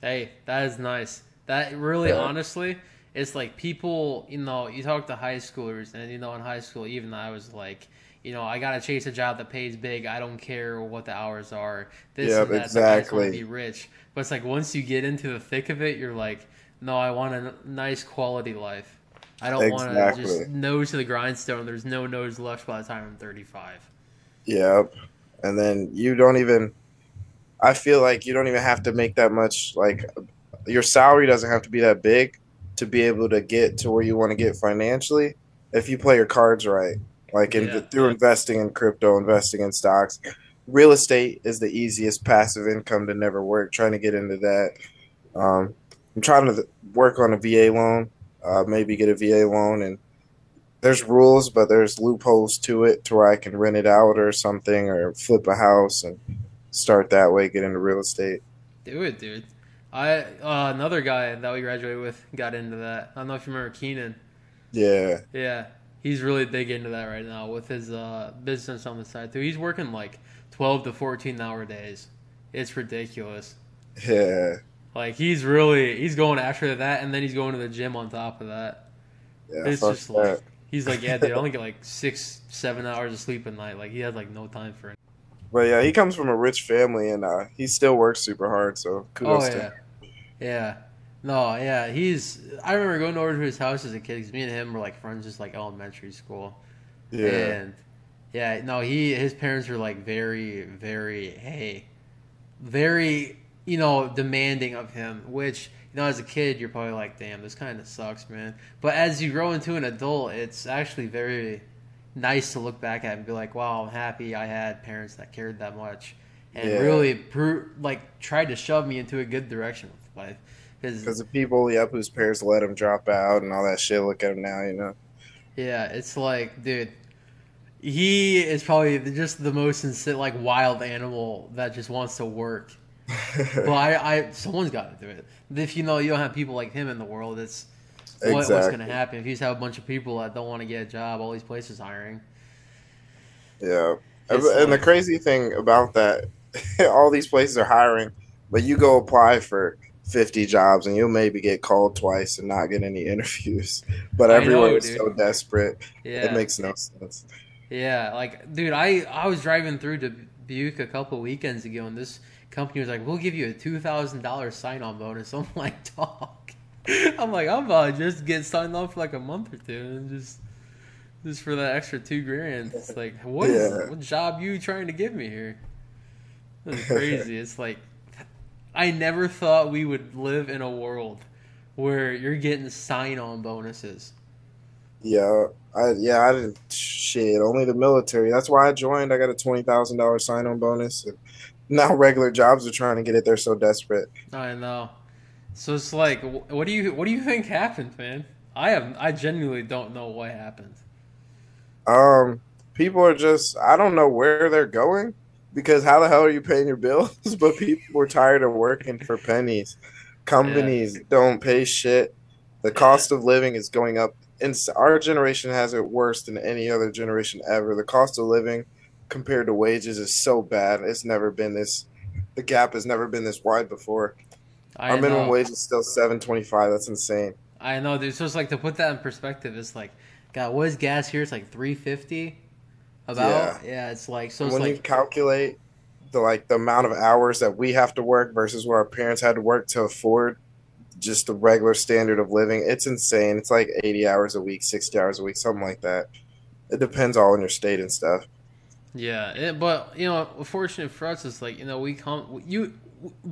Hey, that is nice. That really, Yeah, honestly, it's like people, you talk to high schoolers, and in high school, even I was like, I gotta chase a job that pays big. I don't care what the hours are, this yep, and that. It's like I just want to be exactly, rich. But it's like once you get into the thick of it, you're like, no, I want a nice quality life. I don't want to just exactly. nose to the grindstone. There's no nose left by the time I'm 35. Yep. And then you don't even. I feel like you don't even have to make that much. Like your salary doesn't have to be that big to be able to get to where you want to get financially if you play your cards right. Like Yeah, through investing in crypto, investing in stocks. Real estate is the easiest passive income to never work. Trying to get into that. I'm trying to work on a VA loan, maybe get a VA loan, and there's rules, but there's loopholes to it to where I can rent it out or something, or flip a house and start that way, get into real estate. do it, dude. I another guy that we graduated with got into that. I don't know if you remember Keenan. Yeah, Yeah, he's really big into that right now with his business on the side too. He's working like 12 to 14-hour days. It's ridiculous. yeah, Like he's going after that, and then he's going to the gym on top of that. yeah. It's Fuck just like that. he's like, yeah, dude, I only get like 6-7 hours of sleep a night. Like he has like no time for it. But yeah, he comes from a rich family, and he still works super hard. So Oh kudos to him. yeah, yeah. No, yeah, he's. I remember going over to his house as a kid because me and him were like friends, just like elementary school, Yeah, and yeah, no, his parents were like very, very, hey, very, demanding of him. Which as a kid, you're probably like, damn, this kind of sucks, man. But as you grow into an adult, it's actually very nice to look back at and be like, wow, I'm happy I had parents that cared that much and yeah. really tried to shove me into a good direction with life. Because Because the people, yep, whose parents let him drop out and all that shit. Look at him now, you know. yeah, it's like, dude, he is probably just the most like wild animal that just wants to work. But someone's got to do it. If you don't have people like him in the world, it's what's going to Exactly. happen if you just have a bunch of people that don't want to get a job. All these places hiring. Yeah. It's And the like, crazy thing about that, all these places are hiring, but you go apply for 50 jobs and you'll maybe get called twice and not get any interviews. But I everywhere know, is dude. so desperate. It Yeah, makes no sense. yeah. Like, dude, I was driving through to Butte a couple weekends ago, and this company was like, "We'll give you a $2,000 sign-on bonus." I'm like, dog. I'm like, I'm about to just get signed on for like a month or two, and just for that extra 2 grand. It's like, Yeah. what job you trying to give me here? It's crazy. It's like, I never thought we would live in a world where you're getting sign-on bonuses. Yeah. I didn't shit, only the military. That's why I joined. I got a $20,000 sign on bonus. And now regular jobs are trying to get it. They're so desperate. I know. So it's like, what do you think happened, man? I genuinely don't know what happened. Um, People are just I don't know where they're going because how the hell are you paying your bills? But people are tired of working for pennies. Yeah, Companies don't pay shit. The cost of living is going up. And our generation has it worse than any other generation ever. The cost of living compared to wages is so bad. It's never been this. The gap has never been this wide before. Our I minimum know. wage is still 7.25. That's insane. I know, dude. So it's like to put that in perspective. It's like, God, what is gas here? It's like 350. Yeah. About yeah. It's like so. And It's when you like calculate the amount of hours that we have to work versus what our parents had to work to afford just the regular standard of living, it's insane. It's like 80 hours a week, 60 hours a week, something like that. It depends all on your state and stuff. yeah. But fortunate for us, it's like we come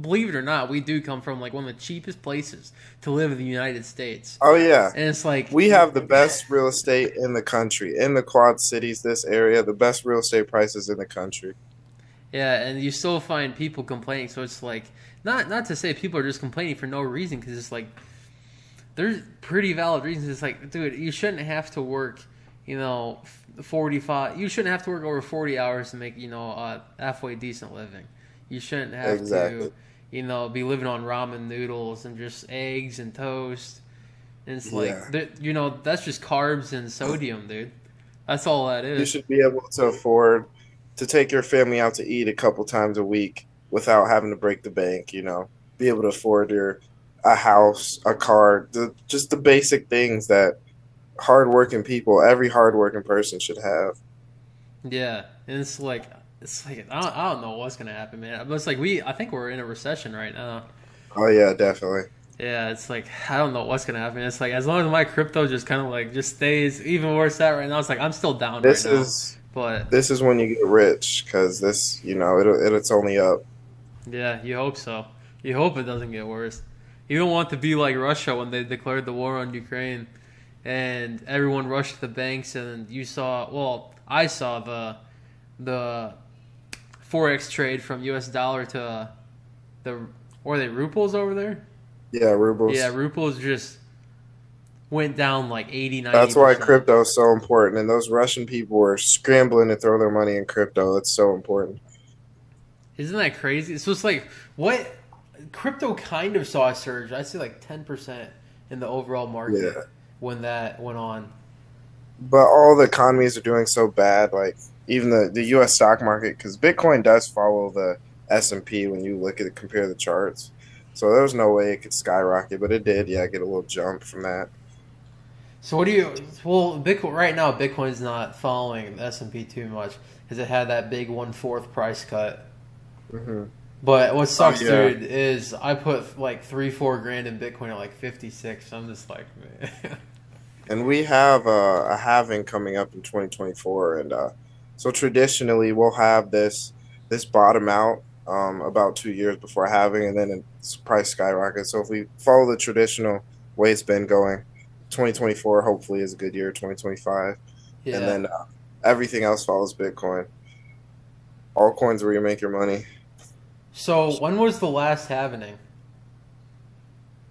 believe it or not, we do come from like one of the cheapest places to live in the United States. Oh yeah, and it's like we have the best real estate in the country, in the Quad Cities, this area, the best real estate prices in the country. Yeah, and you still find people complaining. So it's like not to say people are just complaining for no reason, because it's like there's pretty valid reasons. It's like, dude, you shouldn't have to work, 45. You shouldn't have to work over 40 hours to make a halfway decent living. You shouldn't have to, be living on ramen noodles and just eggs and toast. And it's like, that's just carbs and sodium, dude. That's all that is. You should be able to afford to take your family out to eat a couple times a week without having to break the bank, be able to afford a house, a car, just the basic things that hardworking people, every hardworking person should have. Yeah, and it's like I don't know what's gonna happen, man. But it's like I think we're in a recession right now. Oh yeah, definitely. Yeah, it's like I don't know what's gonna happen. It's like as long as my crypto just kind of like just stays even where it's at right now, it's like I'm still down right now. But this is when you get rich, because this, it's only up. Yeah, you hope so. You hope it doesn't get worse. You don't want to be like Russia when they declared the war on Ukraine, and everyone rushed to the banks, and I saw the forex trade from U.S. dollar to or are they rubles over there? Yeah, rubles. Yeah, rubles just went down like 80-90%. That's why crypto is so important, and those Russian people were scrambling to throw their money in crypto. That's so important. Isn't that crazy? So it's like, what? Crypto kind of saw a surge. I'd say like 10% in the overall market when that went on. But all the economies are doing so bad, like even the U.S. stock market, because Bitcoin does follow the S&P when you compare the charts. So there was no way it could skyrocket, but it did, get a little jump from that. So Bitcoin right now, Bitcoin's not following the S&P too much because it had that big 1/4 price cut. Mm-hmm. But what sucks, dude, is I put like $3-4 grand in Bitcoin at like 56. So I'm just like, man. And we have a halving coming up in 2024, and so traditionally we'll have this bottom out about 2 years before halving, and then its price skyrockets. So if we follow the traditional way it's been going, 2024 hopefully is a good year. 2025, and then everything else follows Bitcoin. All coins where you make your money. So when was the last halving?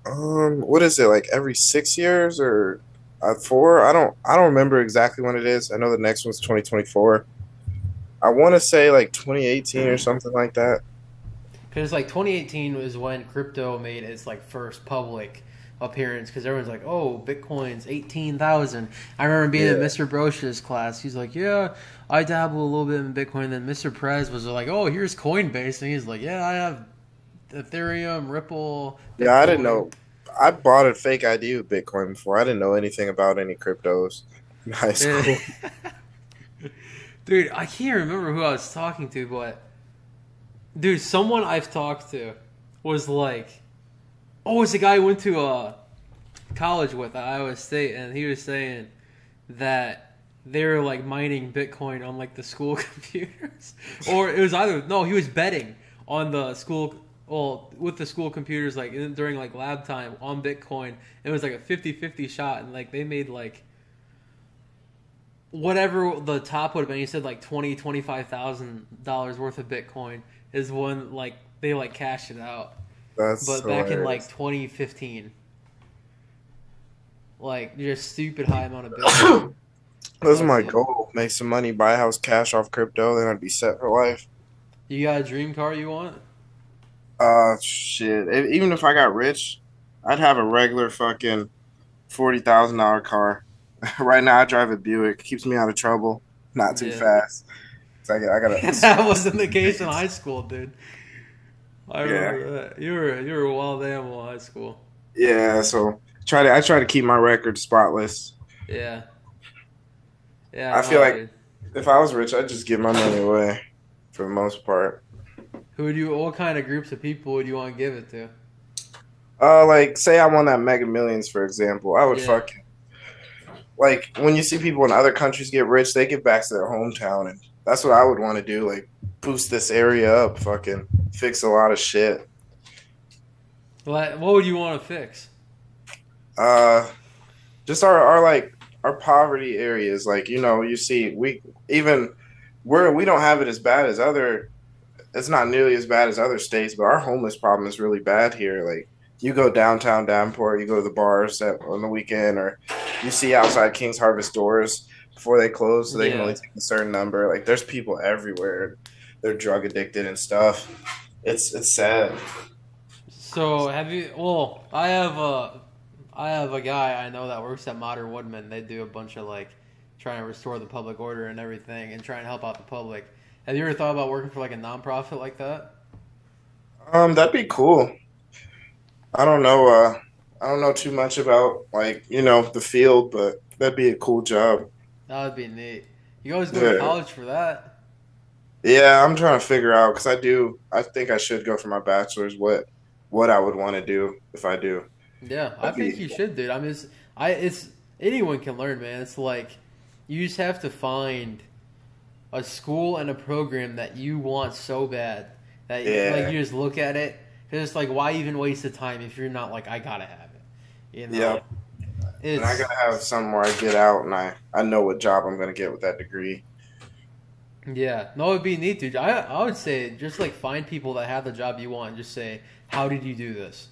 What is it, like every 6 years or 4? I don't remember exactly when it is. I know the next one's 2024. I want to say like 2018 or something like that. Because like 2018 was when crypto made its like first public appearance, because everyone's like, oh, Bitcoin's 18,000. I remember being in Mr. Broch's class. He's like, yeah, I dabble a little bit in Bitcoin. And then Mr. Prez was like, oh, here's Coinbase. And he's like, yeah, I have Ethereum, Ripple, Bitcoin. Yeah, I didn't know. I bought a fake ID with Bitcoin before. I didn't know anything about any cryptos in high school. Dude, I can't remember who I was talking to, but dude, someone I've talked to was like, oh, it's a guy I went to college with at Iowa State, and he was saying that they were like mining Bitcoin on like the school computers, or it was he was betting on the school, with the school computers, like during like lab time on Bitcoin. It was like a 50-50 shot, and like they made like whatever the top would have been. He said like $20,000-$25,000 worth of Bitcoin is when like they like cashed it out. But back in like 2015, like just stupid high amount of Bitcoin. That's my goal. Make some money, buy a house cash off crypto, then I'd be set for life. You got a dream car you want? Shit. Even if I got rich, I'd have a regular fucking $40,000 car. Right now, I drive a Buick. Keeps me out of trouble. Not too fast. So I gotta. That wasn't the case in high school, dude. I remember that. You were a wild animal in high school. Yeah, so I try to keep my record spotless. Yeah. Yeah. I feel like if I was rich, I'd just give my money away for the most part. What kind of groups of people would you want to give it to? Like say I won that Mega Millions, for example. I would fucking, like, when you see people in other countries get rich, they give back to their hometown, and that's what I would want to do. Like, boost this area up, fucking fix a lot of shit. What would you want to fix? Just our poverty areas. Like, you see, we don't have it as bad as it's not nearly as bad as other states, but our homeless problem is really bad here. Like, you go downtown Davenport, you go to the bars on the weekend, or you see outside King's Harvest doors before they close, so they can only take a certain number. Like, there's people everywhere. They're drug addicted and stuff. It's sad. So have you? Well, I have a guy I know that works at Modern Woodman. They do a bunch of like trying to restore the public order and everything, and trying to help out the public. Have you ever thought about working for like a nonprofit like that? That'd be cool. I don't know too much about the field, but that'd be a cool job. That would be neat. You always go to college for that. Yeah, I'm trying to figure out because I think I should go for my bachelor's. What I would want to do if I do. Yeah, I think you should, dude. I mean, it's anyone can learn, man. It's like you just have to find a school and a program that you want so bad that you just look at it. Cause it's like, why even waste the time if you're not like, I gotta have it. You know? Yep. And I gotta have something where I get out and I know what job I'm gonna get with that degree. Yeah, no, it'd be neat, dude. I would say just like find people that have the job you want and just say, how did you do this?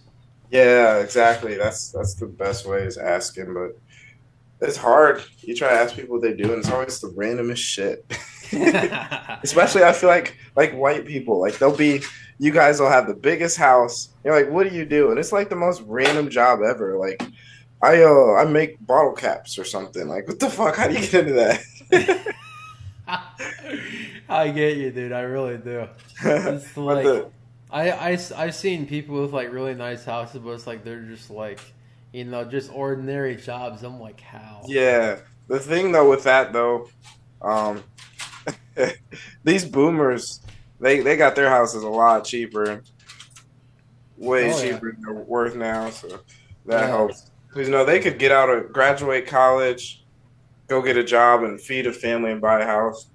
Yeah, exactly. That's the best way is asking, but it's hard. You try to ask people what they do, and it's always the randomest shit. Especially, I feel like white people, like you guys will have the biggest house. You're like, what do you do? And it's like the most random job ever. Like, I make bottle caps or something. Like, what the fuck? How do you get into that? I get you, dude. I really do. It's like I've seen people with like really nice houses, but it's like they're just like, just ordinary jobs. I'm like, how? Yeah. The thing though with that though, these boomers, they got their houses a lot cheaper, way cheaper than they're worth now. So that helps. Because they could get out of graduate college, go get a job and feed a family and buy a house.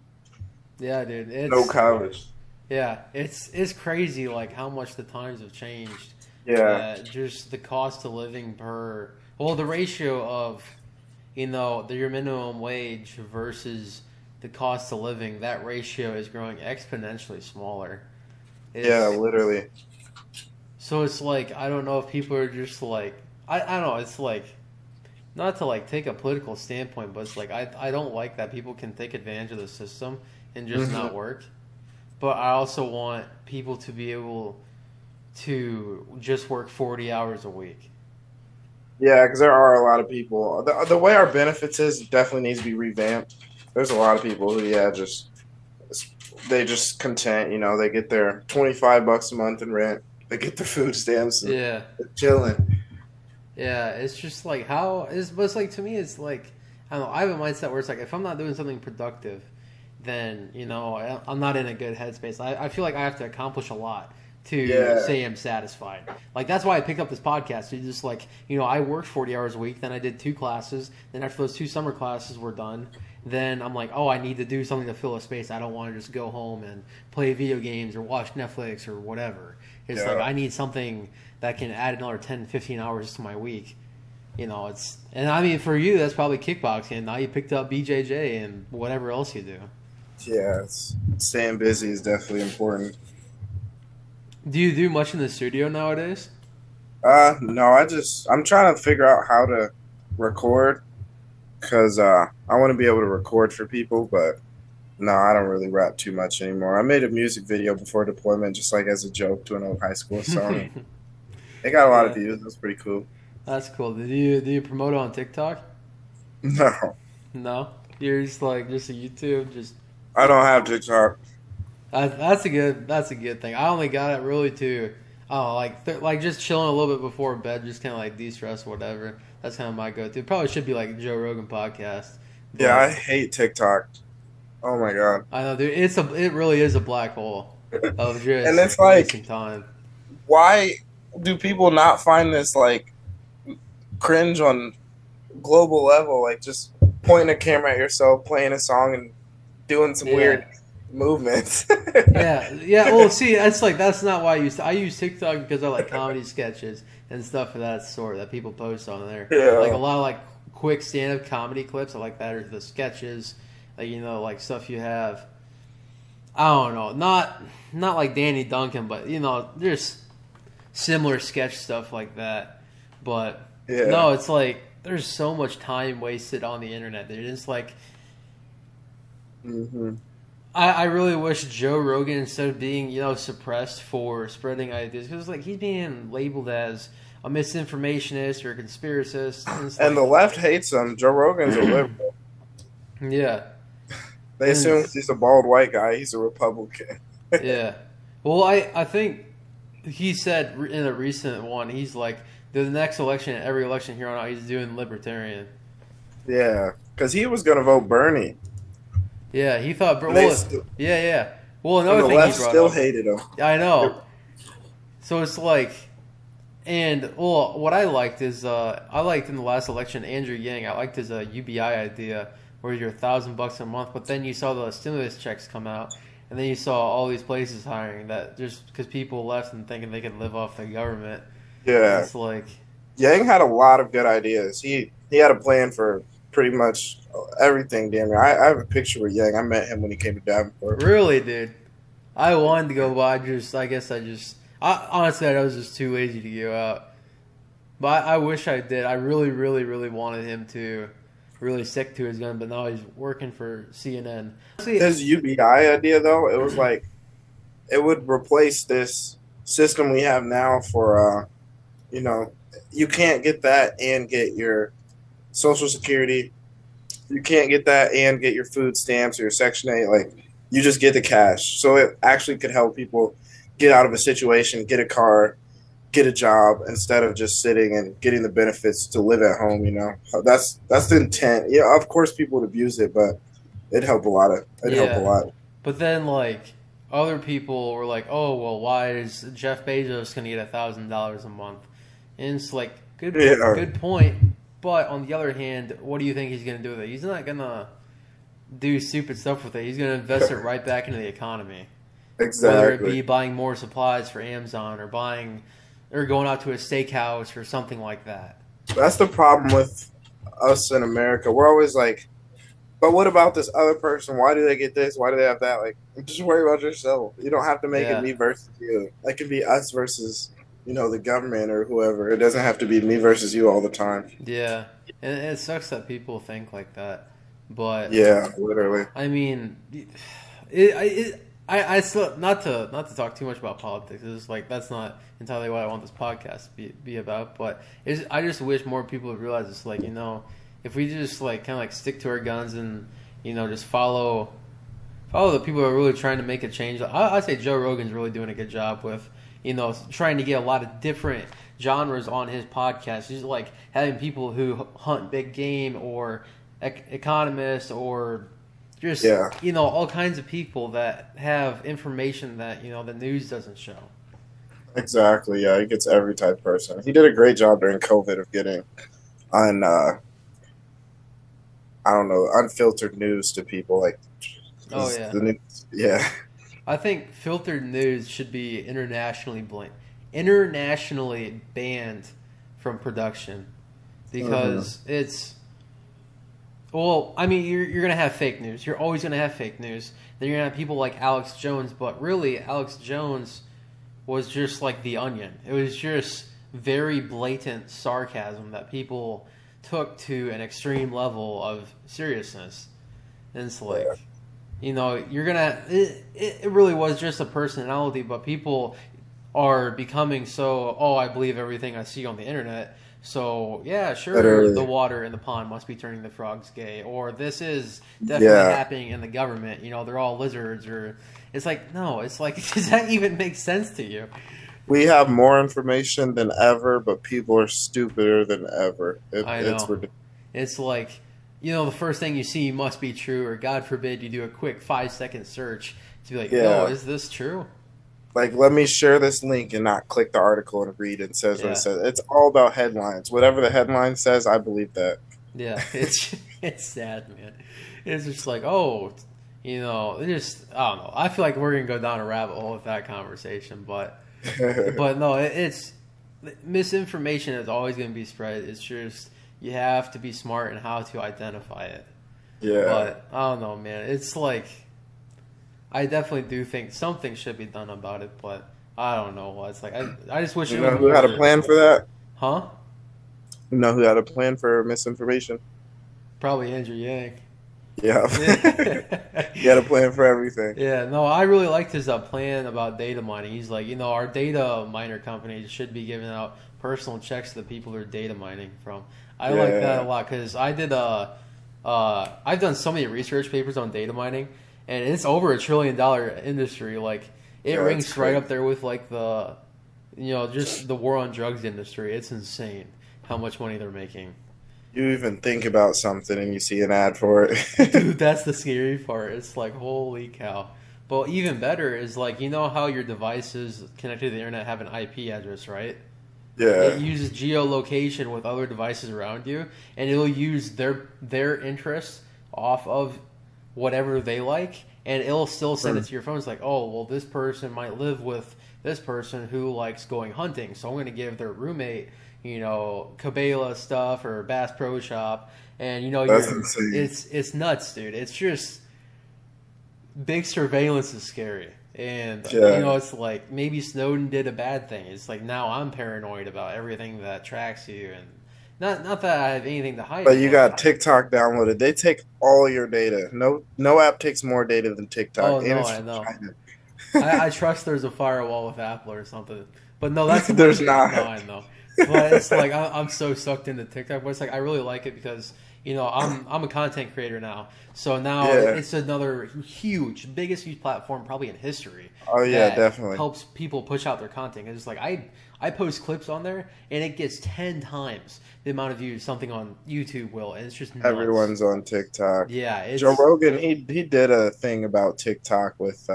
Yeah, dude. No college. Yeah, it's crazy like how much the times have changed. Yeah. Just the cost of living the ratio of, your minimum wage versus the cost of living, that ratio is growing exponentially smaller. Yeah, literally. So it's like, I don't know if people are just like, I don't know, it's like, not to like take a political standpoint, but it's like, I don't like that people can take advantage of the system and just not work. But I also want people to be able to just work 40 hours a week. Yeah, because there are a lot of people. The way our benefits is definitely needs to be revamped. There's a lot of people who, they just content. They get their $25 a month in rent. They get their food stamps. And they're chilling. Yeah, it's just like but it's like, to me, it's like, I don't know. I have a mindset where it's like, if I'm not doing something productive, then I'm not in a good headspace. I feel like I have to accomplish a lot to say I'm satisfied. Like, that's why I picked up this podcast. It's just like, I worked 40 hours a week, then I did 2 classes, then after those 2 summer classes were done, then I'm like, I need to do something to fill a space. I don't want to just go home and play video games or watch Netflix or whatever. It's like, I need something that can add another 10, 15 hours to my week. And I mean, for you, that's probably kickboxing. Now you picked up BJJ and whatever else you do. Yeah, staying busy is definitely important. Do you do much in the studio nowadays? No, I'm trying to figure out how to record because I want to be able to record for people, but no, I don't really rap too much anymore. I made a music video before deployment, just like as a joke to an old high school song. It got a lot of views. That's pretty cool. That's cool. Do you promote it on TikTok? No. No? You're just like just a YouTube, I don't have TikTok. That's a good thing. I only got it really to, like just chilling a little bit before bed, just kind of like de-stress, whatever. That's kind of my go-to. It probably should be like Joe Rogan podcast. Yeah, I hate TikTok. Oh my god. I know, dude. It really is a black hole of just and it's like wasting time. Why do people not find this like cringe on global level? Like just pointing a camera at yourself, playing a song, and doing some weird movements. Yeah. Well, see, that's not why I use TikTok because I like comedy sketches and stuff of that sort that people post on there. Yeah. Like a lot of like quick stand-up comedy clips. I like that, or the sketches, like like stuff you have. I don't know, not like Danny Duncan, but there's similar sketch stuff like that. But no, it's like there's so much time wasted on the internet. They're just like. Mm-hmm. I really wish Joe Rogan, instead of being, suppressed for spreading ideas, because like he's being labeled as a misinformationist or a conspiracist. And the left hates him. Joe Rogan's a liberal. Yeah. They assume he's a bald white guy. He's a Republican. Yeah. Well, I think he said in a recent one, he's like, the next election, every election here on out, he's doing libertarian. Yeah, because he was going to vote Bernie. Yeah, he thought. Yeah. Well, another thing the left he brought still up, hated him. I know. So it's like, what I liked is I liked in the last election Andrew Yang. I liked his UBI idea where you're $1,000 a month, but then you saw the stimulus checks come out, and then you saw all these places hiring that just because people left and thinking they could live off the government. Yeah, it's like Yang had a lot of good ideas. He had a plan for pretty much everything, damn near. I have a picture with Yang. I met him when he came to Davenport. Really, dude? I wanted to go, but honestly, I was just too lazy to go out. But I wish I did. I really, really, really wanted him to really stick to his gun, but now he's working for CNN. His UBI idea, though, it was like it would replace this system we have now for, you can't get that and get your Social Security. You can't get that and get your food stamps or your Section 8. Like, you just get the cash. So it actually could help people get out of a situation, get a car, get a job, instead of just sitting and getting the benefits to live at home, That's the intent. Yeah, of course people would abuse it, but it'd help a lot. Help a lot. But then, like, other people were like, oh, well, why is Jeff Bezos going to get $1,000 a month? And it's like, good point. But on the other hand, what do you think he's going to do with it? He's not going to do stupid stuff with it. He's going to invest it right back into the economy. Exactly. Whether it be buying more supplies for Amazon or going out to a steakhouse or something like that. That's the problem with us in America. We're always like, but what about this other person? Why do they get this? Why do they have that? Like, just worry about yourself. You don't have to make it me versus you. It can be us versus the government or whoever. It doesn't have to be me versus you all the time. Yeah, and it sucks that people think like that. But yeah, literally. I mean, I still not to talk too much about politics. It's like that's not entirely what I want this podcast to be about. But I just wish more people would realize it's like if we just like kind of like stick to our guns and just follow the people who are really trying to make a change. I say Joe Rogan's really doing a good job with. Trying to get a lot of different genres on his podcast. He's like having people who hunt big game or economists or just, all kinds of people that have information that, the news doesn't show. Exactly. Yeah. He gets every type of person. He did a great job during COVID of getting unfiltered news to people. Like, the news. Yeah. I think filtered news should be internationally banned from production because it's. Well, I mean, you're gonna have fake news. You're always gonna have fake news. Then you're gonna have people like Alex Jones, but really, Alex Jones was just like The Onion. It was just very blatant sarcasm that people took to an extreme level of seriousness, and it's like. You're gonna. It really was just a personality, but people are becoming so. Oh, I believe everything I see on the internet. So yeah, sure, literally. The water in the pond must be turning the frogs gay, or this is definitely happening in the government. They're all lizards, or it's like no, it's like does that even make sense to you? We have more information than ever, but people are stupider than ever. I know. It's ridiculous. It's like. The first thing you see must be true, or God forbid you do a quick 5-second search to be like, no, is this true? Like, let me share this link and not click the article and read it. It says what it says. It's all about headlines. Whatever the headline says, I believe that. Yeah, it's sad, man. It's just like, oh, You know, I don't know. I feel like we're gonna go down a rabbit hole with that conversation, but no, it's misinformation is always gonna be spread. It's just you have to be smart in how to identify it. Yeah. But I don't know, man. It's like I definitely do think something should be done about it, but I don't know what. It's like I just wish you know who had a plan for that? Huh? You know who had a plan for misinformation? Probably Andrew Yang. Yeah. He had a plan for everything. Yeah, no, I really liked his plan about data mining. He's like, you know, our data miner companies should be giving out personal checks to the people they're data mining from. I like that a lot because I've done so many research papers on data mining, and it's over $1 trillion industry. Like, it ranks right up there with like the, you know, just the war on drugs industry. It's insane how much money they're making. You even think about something and you see an ad for it. Dude, that's the scary part. It's like, holy cow. But even better is like, you know how your devices connected to the internet have an IP address, right? Yeah. It uses geolocation with other devices around you, and it'll use their interests off of whatever they like, and it'll still send it to your phone. It's like, oh, well, this person might live with this person who likes going hunting, so I'm going to give their roommate, you know, Cabela stuff or Bass Pro Shop, and you know, it's nuts, dude. It's just big surveillance is scary, and you know, it's like maybe Snowden did a bad thing. It's like now I'm paranoid about everything that tracks you, and not that I have anything to hide. But you got TikTok downloaded. They take all your data. No app takes more data than TikTok. Oh no, I know. I trust there's a firewall with Apple or something, but no, that's there's not. No, I know. But it's like I'm so sucked into TikTok, but it's like I really like it because, you know, I'm a content creator now, so now it's another biggest huge platform probably in history. Oh yeah, definitely helps people push out their content. It's like I post clips on there and it gets 10 times the amount of views something on YouTube will, and it's just nuts. Everyone's on TikTok. Yeah, Joe Rogan he did a thing about TikTok with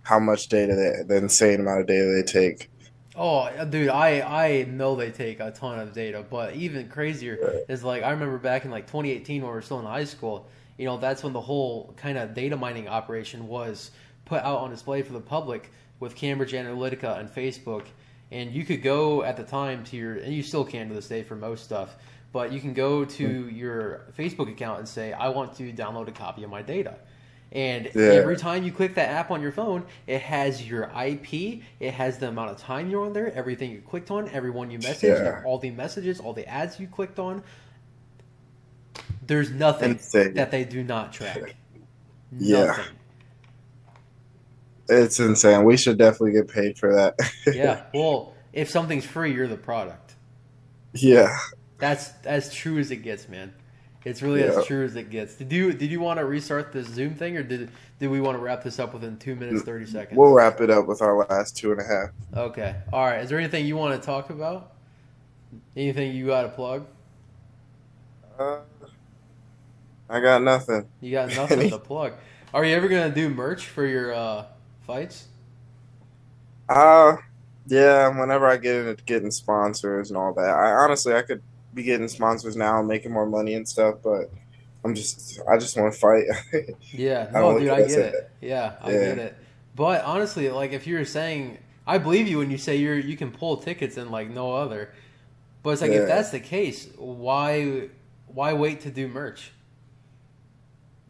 how much data the insane amount of data they take. Oh, dude, I know they take a ton of data, but even crazier is like I remember back in like 2018 when we were still in high school, you know, that's when the whole kind of data mining operation was put out on display for the public with Cambridge Analytica and Facebook, and you could go at the time to and you still can to this day for most stuff, but you can go to your Facebook account and say, I want to download a copy of my data. And every time you click that app on your phone, it has your IP, it has the amount of time you're on there, everything you clicked on, everyone you messaged, all the messages, all the ads you clicked on. There's nothing that they do not track. Nothing. It's insane. We should definitely get paid for that. Yeah. Well, if something's free, you're the product. Yeah. That's as true as it gets, man. It's really as true as it gets. Did you want to restart this Zoom thing, or did we want to wrap this up within 2 minutes 30 seconds? We'll wrap it up with our last 2.5. Okay. All right. Is there anything you want to talk about? Anything you got to plug? I got nothing. You got nothing to plug. Are you ever gonna do merch for your fights? Yeah. Whenever I get into getting sponsors and all that, I could be getting sponsors now and making more money and stuff, but I just want to fight. Yeah, no, dude, I get it. Yeah, I get it. But honestly, like if you're saying, I believe you when you say you can pull tickets and like no other. But it's like if that's the case, why wait to do merch?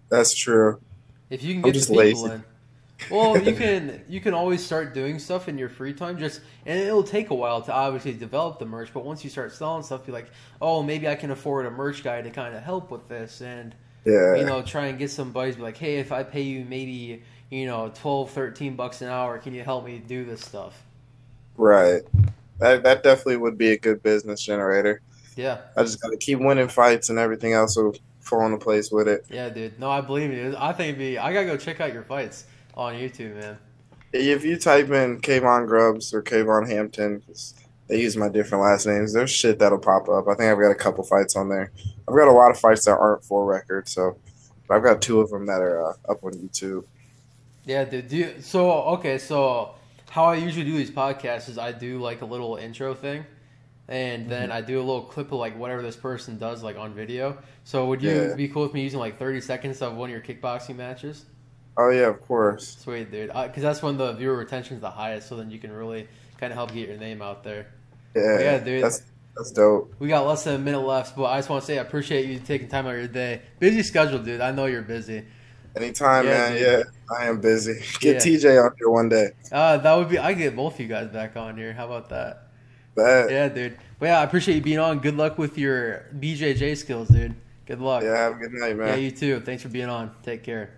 That's true. If you can get the people in. Well, you can always start doing stuff in your free time, and it'll take a while to obviously develop the merch, but once you start selling stuff, you're like, oh, maybe I can afford a merch guy to kind of help with this, and you know, try and get some buddies, be like, hey, if I pay you maybe, you know, $12-13 an hour, can you help me do this stuff? Right. That definitely would be a good business generator. Yeah. I just gotta keep winning fights and everything else will fall into place with it. Yeah, dude. No, I believe you. I think I gotta go check out your fights on YouTube, man. If you type in Kavon Grubbs or Kavon Hampton, they use my different last names, there's shit that'll pop up. I think I've got a couple fights on there. I've got a lot of fights that aren't full record, so I've got 2 of them that are up on YouTube. Yeah, dude. So how I usually do these podcasts is I do like a little intro thing, and then I do a little clip of like whatever this person does like on video. So would you be cool with me using like 30 seconds of one of your kickboxing matches? Oh yeah, of course. Sweet, dude. Because that's when the viewer retention is the highest, so then you can really kind of help get your name out there. Yeah, But yeah, dude. That's dope. We got less than a minute left, but I just want to say I appreciate you taking time out of your day. Busy schedule, dude. I know you're busy. Anytime, man. Dude. Yeah, I am busy. Get TJ on here one day. That would be. I get both you guys back on here. How about that? Bet. Yeah, dude. But yeah, I appreciate you being on. Good luck with your BJJ skills, dude. Good luck. Yeah, have a good night, man. Yeah, you too. Thanks for being on. Take care.